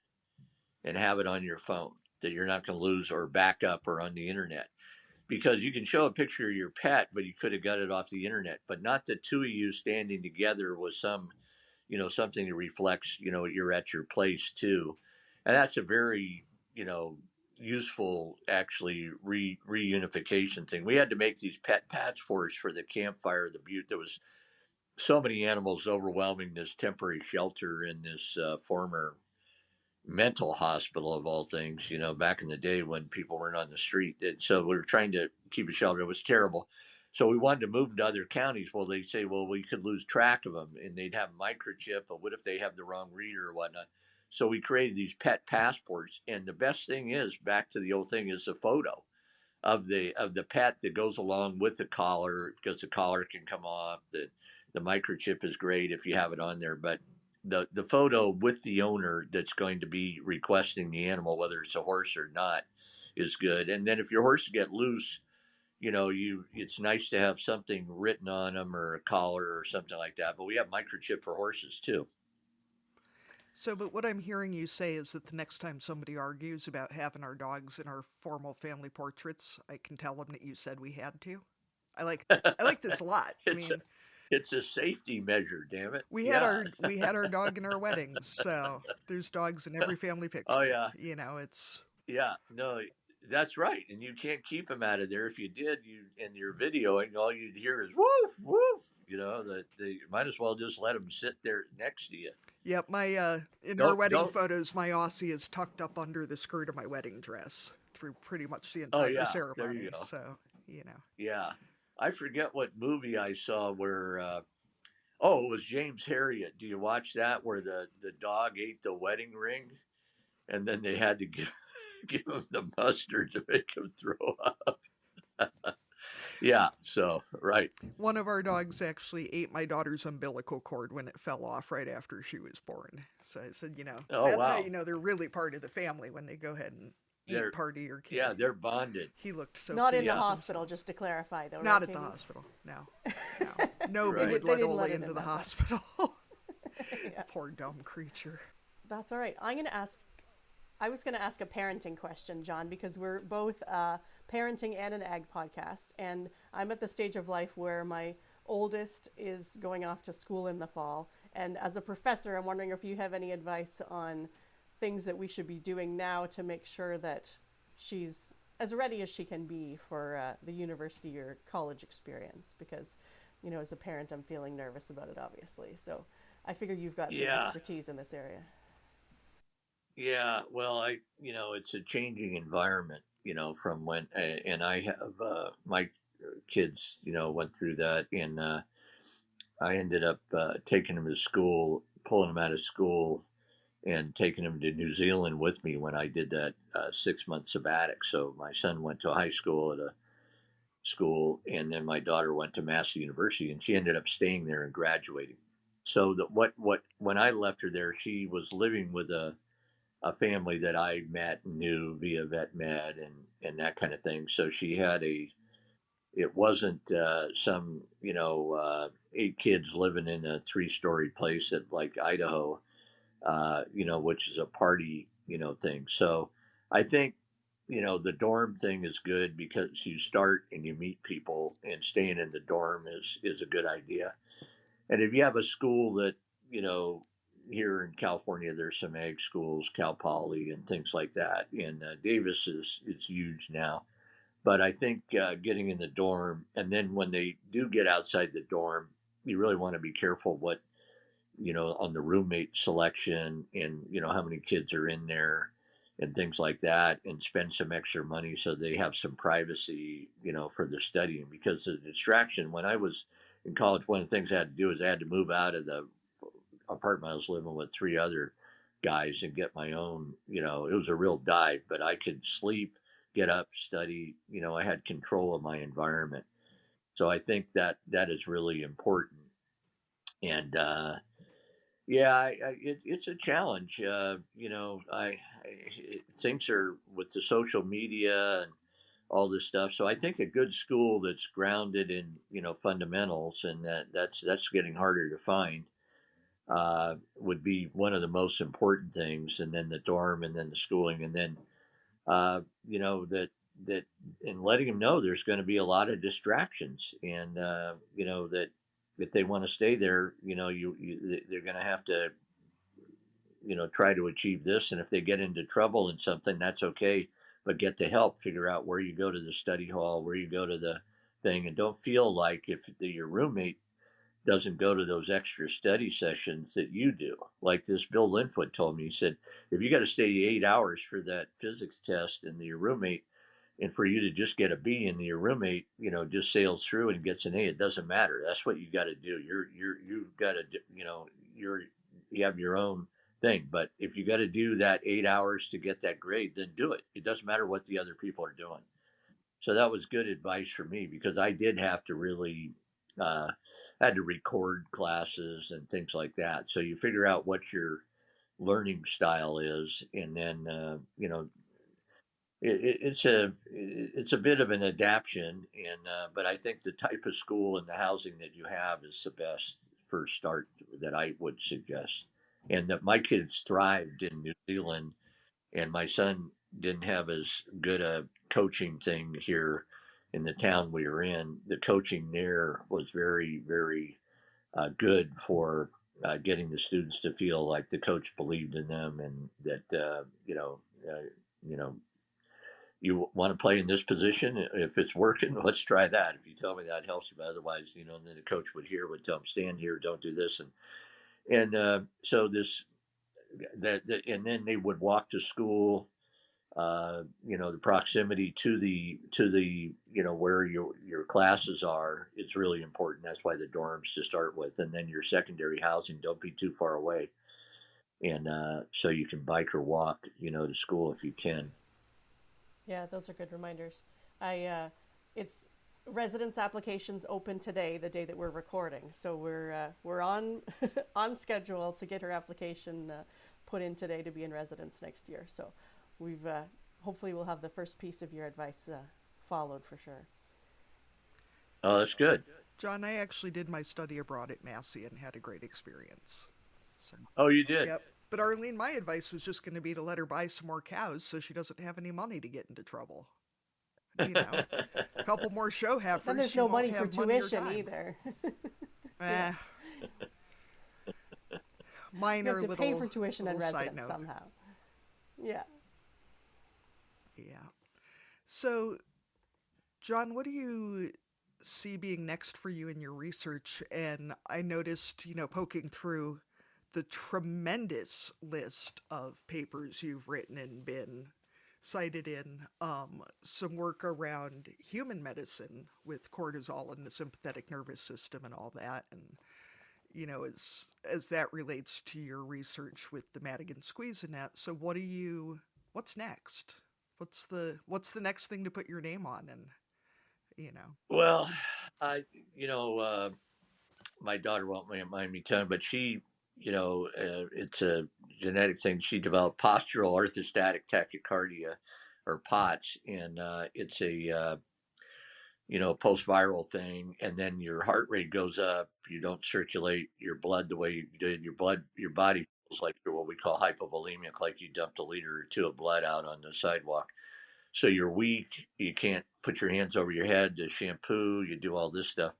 and have it on your phone that you're not going to lose or back up or on the internet. Because you can show a picture of your pet, but you could have got it off the internet, but not the two of you standing together with some, something that reflects, you're at your place too. And that's a very, useful, actually, reunification thing. We had to make these pet patch for us for the campfire, the butte. There was so many animals overwhelming this temporary shelter in this former mental hospital of all things, back in the day when people weren't on the street. So we were trying to keep a shelter. It was terrible. So we wanted to move them to other counties. Well, they say, well, we could lose track of them and they'd have microchip, but what if they have the wrong reader or whatnot? So we created these pet passports. And the best thing is, back to the old thing, is a photo of the pet that goes along with the collar, because the collar can come off. The microchip is great if you have it on there, but the photo with the owner that's going to be requesting the animal, whether it's a horse or not, is good. And then if your horse get loose, it's nice to have something written on them or a collar or something like that. But we have microchip for horses too. So, but what I'm hearing you say is that the next time somebody argues about having our dogs in our formal family portraits, I can tell them that you said we had to. I like this a lot. It's a safety measure, damn it. We had our dog in our weddings, so there's dogs in every family picture. Oh yeah. It's no, that's right. And you can't keep them out of there. If you did, in your videoing, all you'd hear is woof, woof. That they might as well just let them sit there next to you. Yep, in our wedding photos, my Aussie is tucked up under the skirt of my wedding dress through pretty much the entire ceremony. There you go. So, Yeah. I forget what movie I saw where, it was James Harriet. Do you watch that where the dog ate the wedding ring and then they had to give him the mustard to make him throw up? Yeah, so, right. One of our dogs actually ate my daughter's umbilical cord when it fell off right after she was born. So I said, that's how you know they're really part of the family, when they go ahead and eat part of your kid. Yeah, they're bonded. He looked so Not in the hospital, just to clarify, though. Not at the hospital, no. Nobody would let Ola into the hospital. Poor dumb creature. That's all right. I was going to ask a parenting question, John, because we're both parenting and an ag podcast, and I'm at the stage of life where my oldest is going off to school in the fall, and as a professor, I'm wondering if you have any advice on things that we should be doing now to make sure that she's as ready as she can be for the university or college experience, because as a parent I'm feeling nervous about it, obviously. So I figure you've got some expertise in this area. Yeah, well, it's a changing environment, from when, and I have, my kids, went through that, and I ended up taking them to school, pulling them out of school, and taking them to New Zealand with me when I did that 6-month sabbatic. So my son went to high school at a school, and then my daughter went to Massey University, and she ended up staying there and graduating. So when I left her there, she was living with a family that I met and knew via vet med and that kind of thing. So she had it wasn't some, 8 kids living in a 3-story place at like Idaho, which is a party, thing. So I think, the dorm thing is good because you start and you meet people, and staying in the dorm is a good idea. And if you have a school that, here in California, there's some ag schools, Cal Poly and things like that. And Davis is huge now. But I think getting in the dorm, and then when they do get outside the dorm, you really want to be careful what, on the roommate selection and, how many kids are in there and things like that, and spend some extra money so they have some privacy, for the studying. Because the distraction, when I was in college, one of the things I had to do is I had to move out of the apartment I was living with 3 other guys and get my own, it was a real dive, but I could sleep, get up, study, I had control of my environment. So I think that is really important. And, it's a challenge. Things are with the social media and all this stuff. So I think a good school that's grounded in, fundamentals, and that's getting harder to find, would be one of the most important things. And then the dorm, and then the schooling, and then, that and letting them know there's going to be a lot of distractions, and, that if they want to stay there, they're going to have to, try to achieve this. And if they get into trouble in something, that's okay, but get the help, figure out where you go to the study hall, where you go to the thing, and don't feel like if your roommate doesn't go to those extra study sessions that you do. Like this Bill Linfoot told me, he said, if you got to stay 8 hours for that physics test and your roommate, and for you to just get a B and your roommate, just sails through and gets an A, it doesn't matter. That's what you got to do. You've got to, you have your own thing. But if you got to do that 8 hours to get that grade, then do it. It doesn't matter what the other people are doing. So that was good advice for me, because I did have to really had to record classes and things like that. So you figure out what your learning style is, and then it's a bit of an adaptation, and but I think the type of school and the housing that you have is the best first start that I would suggest. And that my kids thrived in New Zealand, and my son didn't have as good a coaching thing here in the town we were in. The coaching there was very, very good for getting the students to feel like the coach believed in them, and that you know, you want to play in this position. If it's working, let's try that. If you tell me that helps you, but otherwise, and then the coach would tell them, stand here, don't do this, and so this and then they would walk to school. The proximity to the where your classes are, it's really important. That's why the dorms to start with, and then your secondary housing, don't be too far away, and so you can bike or walk to school if you can. Yeah, those are good reminders. It's residence applications open today, the day that we're recording. So we're on on schedule to get her application put in today to be in residence next year. So we've hopefully we'll have the first piece of your advice followed for sure. Oh, that's good. John, I actually did my study abroad at Massey and had a great experience. So, Oh, you did? yep. But Arlene, my advice was just going to be to let her buy some more cows so she doesn't have any money to get into trouble. A couple more show heifers. Then there's no money for tuition either. Eh. Minor you have to little, pay for tuition and residence note. somehow. Yeah. Yeah. So, John, what do you see being next for you in your research? And I noticed, poking through the tremendous list of papers you've written and been cited in, some work around human medicine with cortisol and the sympathetic nervous system and all that. And, as that relates to your research with the Madigan squeeze and that. So what's next? What's the next thing to put your name on? And, Well, my daughter won't mind me telling, but she, it's a genetic thing. She developed postural orthostatic tachycardia, or POTS, and it's a post-viral thing. And then your heart rate goes up. You don't circulate your blood the way you did. Your body feels like what we call hypovolemic, like you dumped a liter or two of blood out on the sidewalk. So you're weak. You can't put your hands over your head to shampoo. You do all this stuff.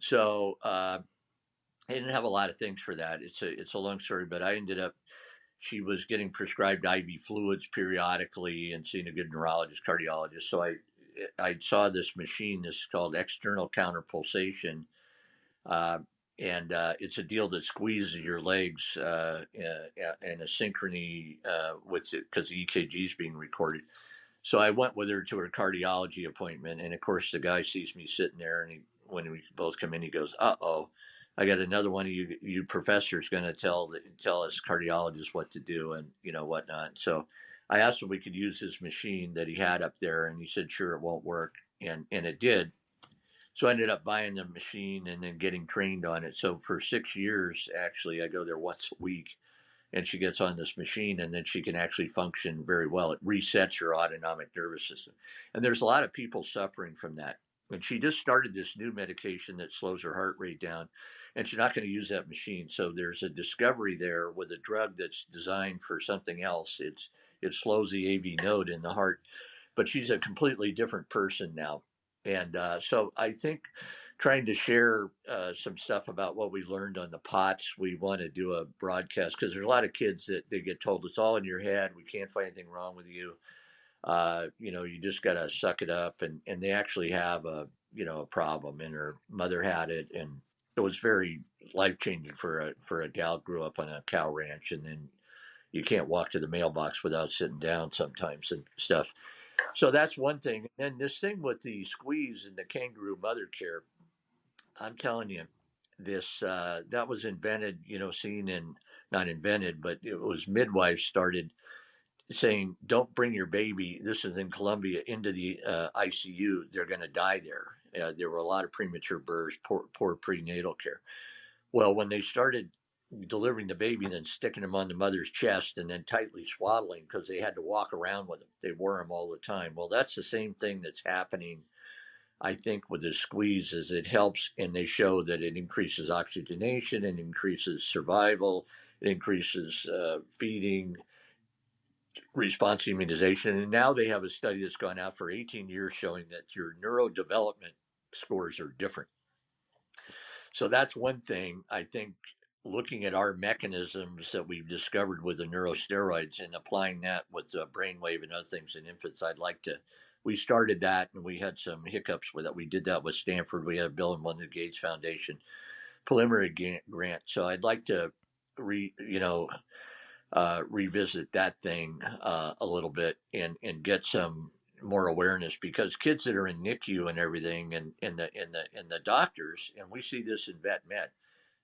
So I didn't have a lot of things for that. It's a long story, but I ended up. She was getting prescribed IV fluids periodically and seeing a good neurologist, cardiologist. So I saw this machine. This is called external counterpulsation, and it's a deal that squeezes your legs in a synchrony with it, because the EKG is being recorded. So I went with her to her cardiology appointment, and of course the guy sees me sitting there, and when we both come in, he goes, "Uh-oh, I got another one of you professors going to tell us cardiologists what to do and whatnot." So I asked if we could use his machine that he had up there, and he said, "Sure, it won't work," and it did. So I ended up buying the machine and then getting trained on it. So for 6 years, actually, I go there once a week, and she gets on this machine, and then she can actually function very well. It resets her autonomic nervous system. And there's a lot of people suffering from that. And she just started this new medication that slows her heart rate down, and she's not going to use that machine. So there's a discovery there with a drug that's designed for something else. It slows the AV node in the heart, but she's a completely different person now. And so I think trying to share some stuff about what we learned on the POTS. We want to do a broadcast because there's a lot of kids that they get told it's all in your head. We can't find anything wrong with you. You just got to suck it up. And they actually have a problem, and her mother had it. And it was very life changing for a gal grew up on a cow ranch, and then you can't walk to the mailbox without sitting down sometimes and stuff. So that's one thing. And this thing with the squeeze and the kangaroo mother care, I'm telling you, this that was invented, seen in not invented, but it was midwives started saying, "Don't bring your baby." This is in Colombia into the ICU. They're going to die there. There were a lot of premature births, poor prenatal care. Well, when they started delivering the baby and then sticking them on the mother's chest and then tightly swaddling because they had to walk around with them, they wore them all the time. Well, that's the same thing that's happening, I think, with the squeeze. Is it helps, and they show that it increases oxygenation, and increases survival, it increases feeding, response immunization. And now they have a study that's gone out for 18 years showing that your neurodevelopment scores are different. So that's one thing, I think, looking at our mechanisms that we've discovered with the neurosteroids and applying that with the brainwave and other things in infants. We started that and we had some hiccups with it. We did that with Stanford. We had Bill and Melinda Gates Foundation preliminary grant. So I'd like to revisit that thing a little bit and get some more awareness, because kids that are in NICU and everything and the doctors, and we see this in vet med,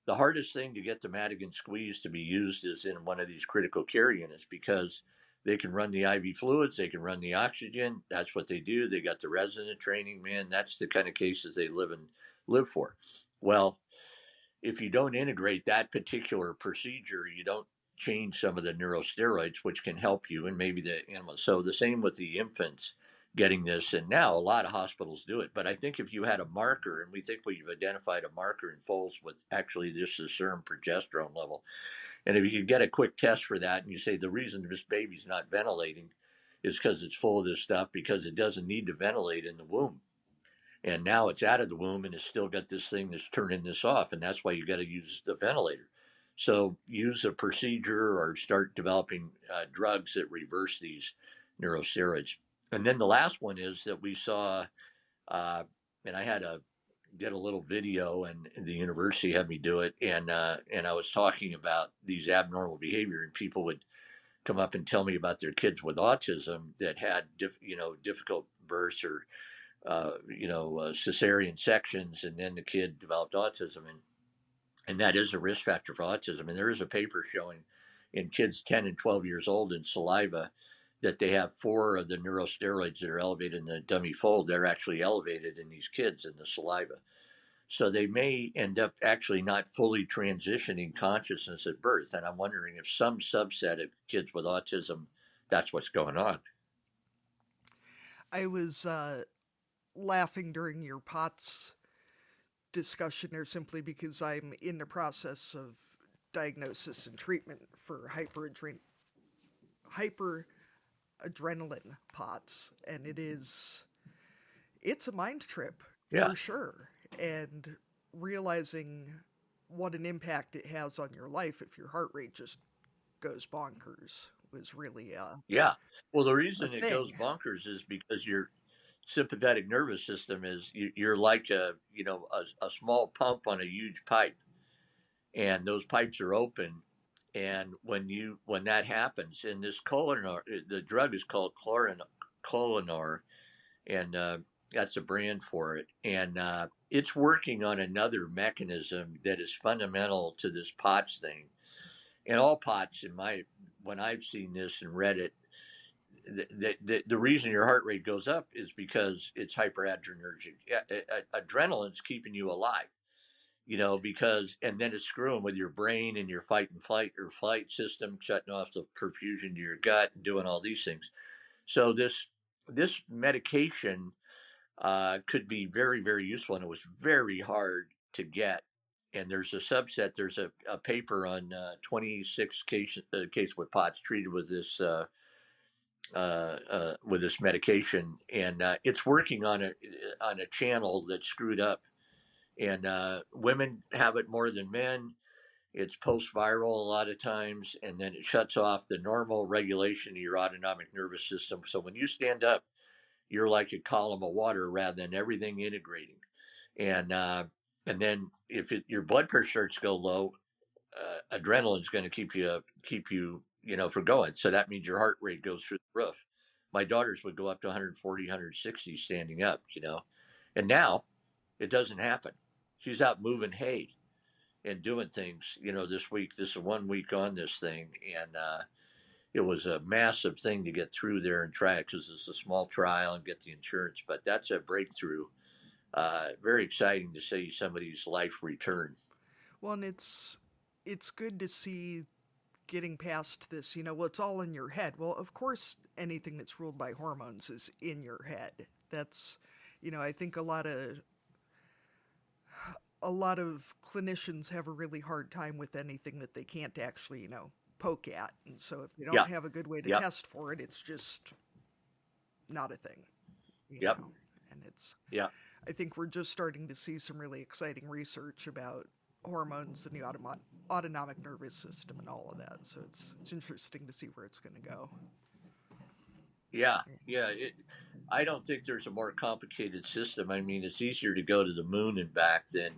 the hardest thing to get the Madigan squeeze to be used is in one of these critical care units, because they can run the IV fluids, they can run the oxygen. That's what they do. They got the resident training, man. That's the kind of cases they live for. Well, if you don't integrate that particular procedure, you don't change some of the neurosteroids, which can help you, and maybe the animals. So the same with the infants getting this, and now a lot of hospitals do it. But I think if you had a marker, and we think we've identified a marker in foals with actually this is serum progesterone level, and if you could get a quick test for that, and you say the reason this baby's not ventilating is because it's full of this stuff, because it doesn't need to ventilate in the womb. And now it's out of the womb and it's still got this thing that's turning this off. And that's why you got to use the ventilator. So use a procedure or start developing drugs that reverse these neurosteroids. And then the last one is that we saw, and I did a little video, and the university had me do it. And I was talking about these abnormal behavior, and people would come up and tell me about their kids with autism that had, difficult births or cesarean sections, and then the kid developed autism, and that is a risk factor for autism. And there is a paper showing in kids 10 and 12 years old in saliva that they have 4 of the neurosteroids that are elevated in the dummy fold. They're actually elevated in these kids in the saliva. So they may end up actually not fully transitioning consciousness at birth. And I'm wondering if some subset of kids with autism, that's what's going on. I was laughing during your POTS discussion there simply because I'm in the process of diagnosis and treatment for hyperadrenaline POTS, and it's a mind trip for sure. And realizing what an impact it has on your life if your heart rate just goes bonkers was really well, the reason it goes bonkers is because your sympathetic nervous system is you're like a small pump on a huge pipe, and those pipes are open. And when that happens, and this Colinar, the drug is called Colinar, and that's a brand for it, and it's working on another mechanism that is fundamental to this POTS thing. And all POTS, when I've seen this and read it, the reason your heart rate goes up is because it's hyperadrenergic. Adrenaline's keeping you alive, because, and then it's screwing with your brain and your fight and flight or flight system, shutting off the perfusion to your gut and doing all these things. So this medication could be very, very useful, and it was very hard to get. And there's a subset, there's a paper on 26 cases with POTS treated with this medication, and it's working on a channel that's screwed up, and women have it more than men. It's post-viral a lot of times, and then it shuts off the normal regulation of your autonomic nervous system. So when you stand up, you're like a column of water rather than everything integrating. And And then if your blood pressure starts to go low, adrenaline's going to keep you, for going. So that means your heart rate goes through the roof. My daughters would go up to 140, 160 standing up, and now it doesn't happen. She's out moving hay and doing things, this week. This is 1 week on this thing. And it was a massive thing to get through there and try it because it's a small trial and get the insurance. But that's a breakthrough. Very exciting to see somebody's life return. Well, and it's good to see getting past this, well, it's all in your head. Well, of course, anything that's ruled by hormones is in your head. That's, I think a lot of clinicians have a really hard time with anything that they can't actually, poke at. And so if they don't have a good way to test for it, it's just not a thing. You know? And it's, I think we're just starting to see some really exciting research about hormones and the autonomic nervous system and all of that. So it's interesting to see where it's going to go. I don't think there's a more complicated system. I mean, it's easier to go to the moon and back than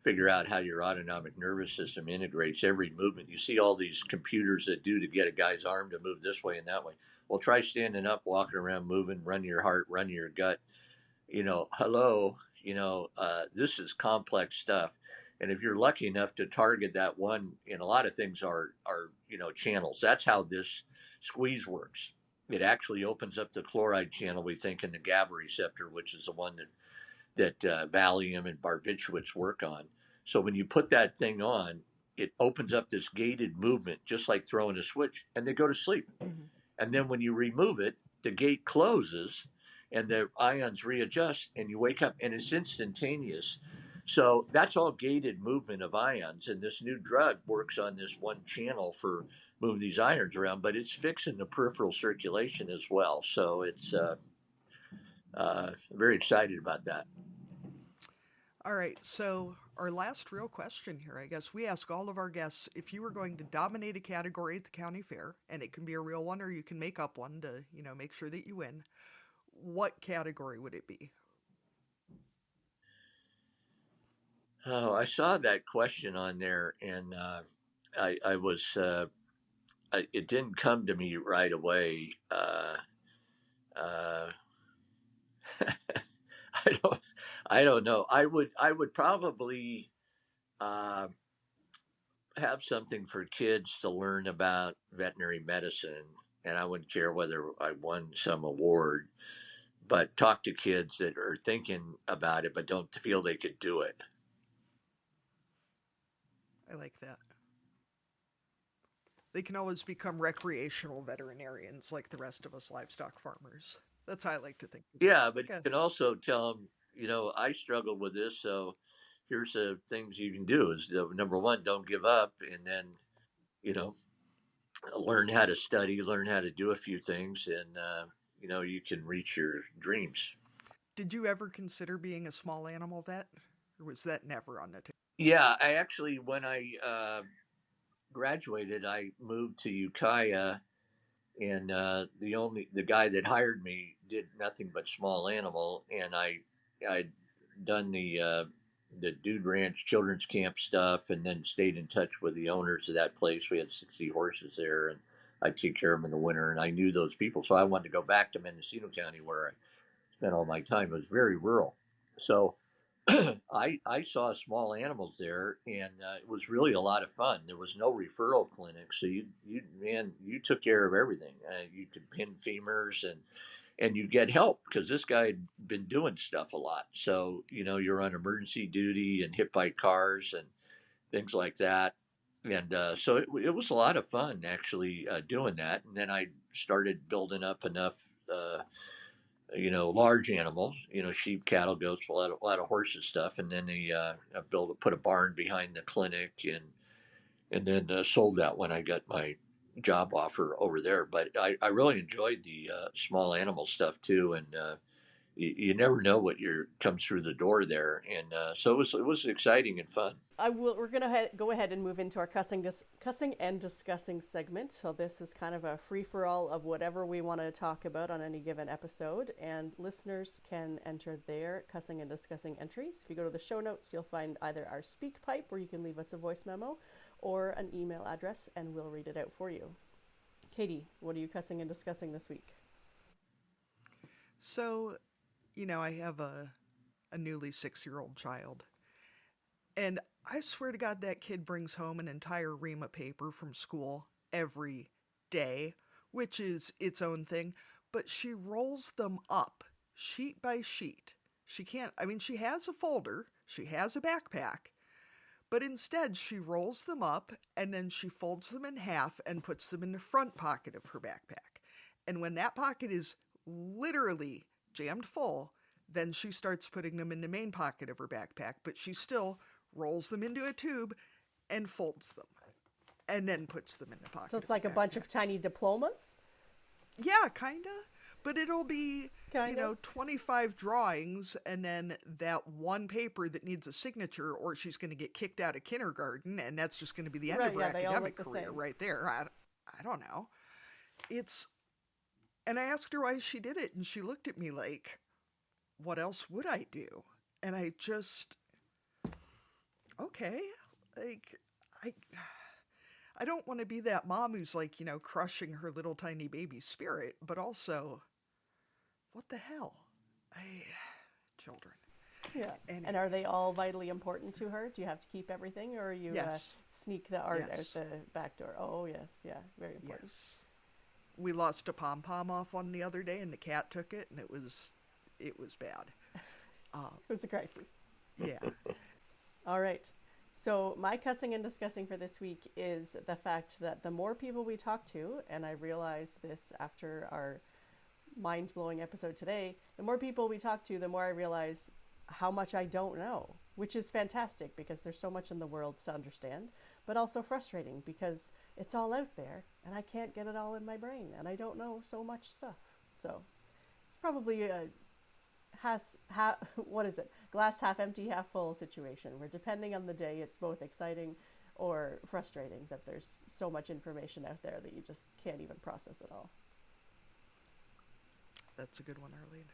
figure out how your autonomic nervous system integrates every movement. You see all these computers that do to get a guy's arm to move this way and that way. Well, try standing up, walking around, moving, run your heart, run your gut. Hello, this is complex stuff. And if you're lucky enough to target that one, and a lot of things are channels. That's how this squeeze works. It actually opens up the chloride channel, we think, in the GABA receptor, which is the one that Valium and barbiturates work on. So when you put that thing on, it opens up this gated movement, just like throwing a switch, and they go to sleep. Mm-hmm. And then when you remove it, the gate closes and the ions readjust and you wake up and it's instantaneous. So that's all gated movement of ions. And this new drug works on this one channel for moving these ions around, but it's fixing the peripheral circulation as well. So it's very excited about that. All right. So our last real question here, I guess we ask all of our guests, if you were going to dominate a category at the county fair, and it can be a real one or you can make up one to, make sure that you win, what category would it be? Oh, I saw that question on there, and I was. It didn't come to me right away. I don't know. I would probably have something for kids to learn about veterinary medicine, and I wouldn't care whether I won some award, but talk to kids that are thinking about it but don't feel they could do it. I like that. They can always become recreational veterinarians like the rest of us livestock farmers. That's how I like to think. Yeah, but you can also tell them, I struggled with this, so here's the things you can do is number one, don't give up, and then, learn how to study, learn how to do a few things, and, you can reach your dreams. Did you ever consider being a small animal vet, or was that never on the table? Yeah, I actually, when I graduated, I moved to Ukiah, and the guy that hired me did nothing but small animal, and I'd done the Dude Ranch Children's Camp stuff, and then stayed in touch with the owners of that place. We had 60 horses there, and I'd take care of them in the winter, and I knew those people, so I wanted to go back to Mendocino County where I spent all my time. It was very rural, so I saw small animals there, and it was really a lot of fun. There was no referral clinic, so you took care of everything. You could pin femurs, and you get help because this guy had been doing stuff a lot. So you're on emergency duty and hit by cars and things like that, and so it was a lot of fun actually doing that. And then I started building up enough. Large animals, sheep, cattle, goats, a lot of horses stuff. And then they put a barn behind the clinic and then sold that when I got my job offer over there. But I really enjoyed the small animal stuff too. And you never know what comes through the door there, and so it was exciting and fun. We're gonna go ahead and move into our cussing and discussing segment. So this is kind of a free for all of whatever we want to talk about on any given episode, and listeners can enter their cussing and discussing entries. If you go to the show notes, you'll find either our speak pipe where you can leave us a voice memo, or an email address, and we'll read it out for you. Katie, what are you cussing and discussing this week? So, I have a newly 6-year-old child. And I swear to God, that kid brings home an entire ream of paper from school every day, which is its own thing. But she rolls them up sheet by sheet. She has a folder, she has a backpack, but instead she rolls them up and then she folds them in half and puts them in the front pocket of her backpack. And when that pocket is literally jammed full, then she starts putting them in the main pocket of her backpack, but she still rolls them into a tube and folds them and then puts them in the pocket. So it's like a bunch of tiny diplomas? Yeah, kinda. But it'll be, 25 drawings and then that one paper that needs a signature, or she's going to get kicked out of kindergarten, and that's just going to be the end of her academic career right there. I don't know. And I asked her why she did it, and she looked at me like, what else would I do? And I just, okay, like, I don't want to be that mom who's like, crushing her little tiny baby spirit, but also, what the hell? Children. Yeah. And are they all vitally important to her? Do you have to keep everything, or you sneak the art out the back door? Oh, yes. Yeah, very important. Yes. We lost a pom-pom off one the other day, and the cat took it, and it was bad. It was a crisis. Yeah. All right. So my cussing and discussing for this week is the fact that the more people we talk to, and I realized this after our mind-blowing episode today, the more people we talk to, the more I realize how much I don't know, which is fantastic because there's so much in the world to understand, but also frustrating because it's all out there and I can't get it all in my brain and I don't know so much stuff. So it's probably a glass half empty, half full situation where, depending on the day, it's both exciting or frustrating that there's so much information out there that you just can't even process it all. That's a good one, Arlene.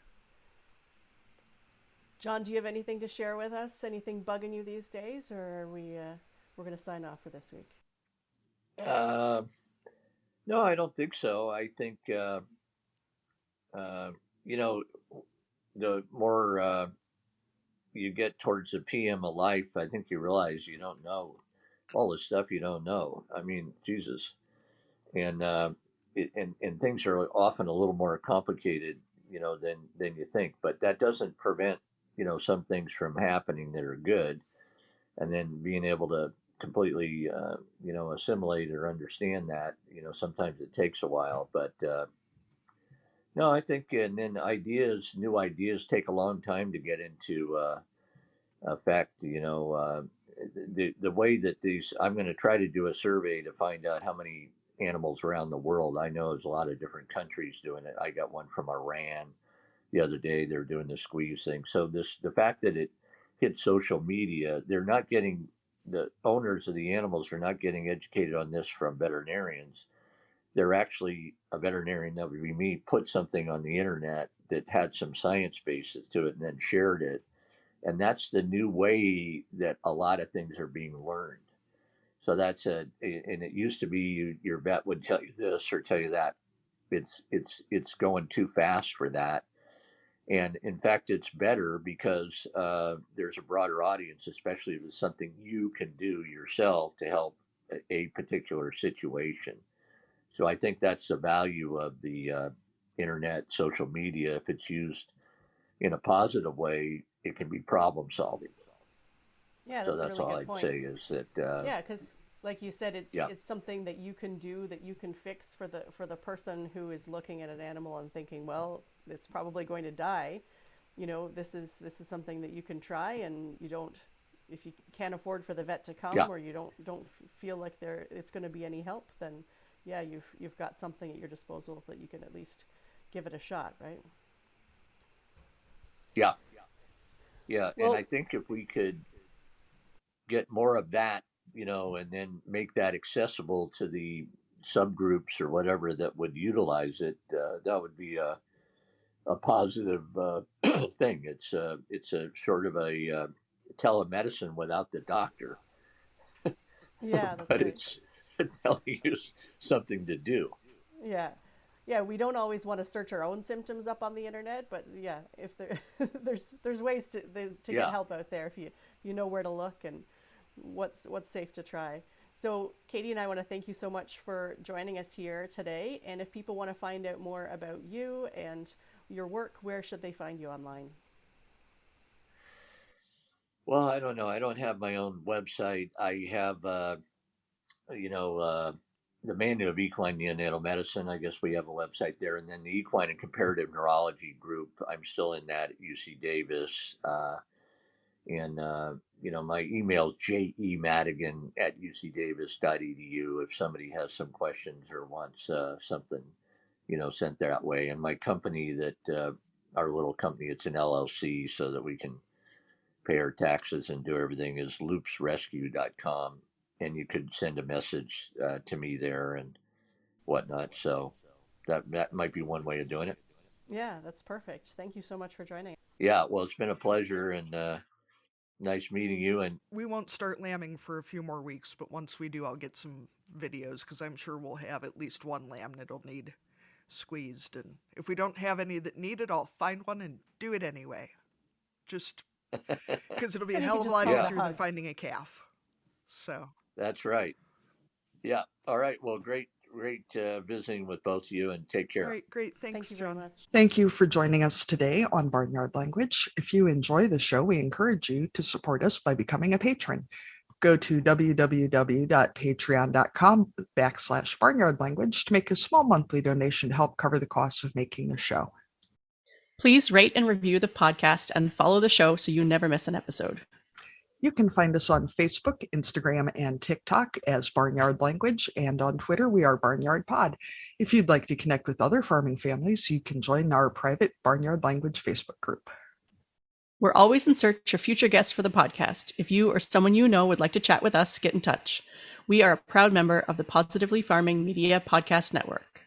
John, do you have anything to share with us? Anything bugging you these days, or are we're going to sign off for this week? No, I don't think so. I think the more you get towards the PM of life, I think you realize you don't know all the stuff you don't know. I mean, Jesus, and and things are often a little more complicated, than you think. But that doesn't prevent some things from happening that are good, and then being able to completely assimilate or understand that. Sometimes it takes a while, but no, I think, and then new ideas take a long time to get into effect. The way that I'm going to try to do a survey to find out how many animals around the world. I know there's a lot of different countries doing it. I got one from Iran the other day. They're doing the squeeze thing. So the fact that it hit social media, the owners of the animals are not getting educated on this from veterinarians. They're actually, a veterinarian, that would be me, put something on the internet that had some science basis to it and then shared it. And that's the new way that a lot of things are being learned. So and it used to be your vet would tell you this or tell you that. It's going too fast for that. And in fact, it's better because there's a broader audience, especially if it's something you can do yourself to help a particular situation. So I think that's the value of the internet, social media. If it's used in a positive way, it can be problem solving. Yeah, so that's that's a really all good I'd point. say is that. Yeah, because like you said, it's something that you can do, that you can fix for the person who is looking at an animal and thinking, well, it's probably going to die. This is something that you can try, and if you can't afford for the vet to come, or you don't feel like it's going to be any help, then yeah, you've got something at your disposal that you can at least give it a shot, right? Yeah, yeah, and I Well, think if we could get more of that, and then make that accessible to the subgroups or whatever that would utilize it, that would be a positive thing. It's a sort of a telemedicine without the doctor, yeah, that's but right. it's telling you something to do. Yeah. Yeah, we don't always want to search our own symptoms up on the internet, but yeah, if there there's ways to get Yeah. help out there if you know where to look and what's safe to try. So, Katie and I want to thank you so much for joining us here today. And if people want to find out more about you and your work, where should they find you online? Well, I don't know. I don't have my own website. I have, you know, the Manual of Equine Neonatal Medicine. I guess we have a website there, and then the Equine and Comparative Neurology group. I'm still in that at UC Davis, and my email is jemadigan at ucdavis.edu if somebody has some questions or wants something, sent that way. And my company our little company, it's an LLC, so that we can pay our taxes and do everything, is loopsrescue.com. And you could send a message to me there and whatnot. So that might be one way of doing it. Yeah, that's perfect. Thank you so much for joining. Yeah, well, it's been a pleasure and nice meeting you. And We won't start lambing for a few more weeks, but once we do, I'll get some videos because I'm sure we'll have at least one lamb that'll need squeezed. And if we don't have any that need it, I'll find one and do it anyway. Just because it'll be a And you hell can of a just lot call it a easier than hug. finding a calf. So, that's right. Yeah. All right. Well, great visiting with both of you, and take all care. right, great. Thank Thanks, you very John. much. Thank you for joining us today on Barnyard Language. If you enjoy the show, we encourage you to support us by becoming a patron. Go to www.patreon.com/barnyard language to make a small monthly donation to help cover the costs of making the show. Please rate and review the podcast and follow the show so you never miss an episode. You can find us on Facebook, Instagram, and TikTok as Barnyard Language, and on Twitter, we are Barnyard Pod. If you'd like to connect with other farming families, you can join our private Barnyard Language Facebook group. We're always in search of future guests for the podcast. If you or someone you know would like to chat with us, get in touch. We are a proud member of the Positively Farming Media Podcast Network.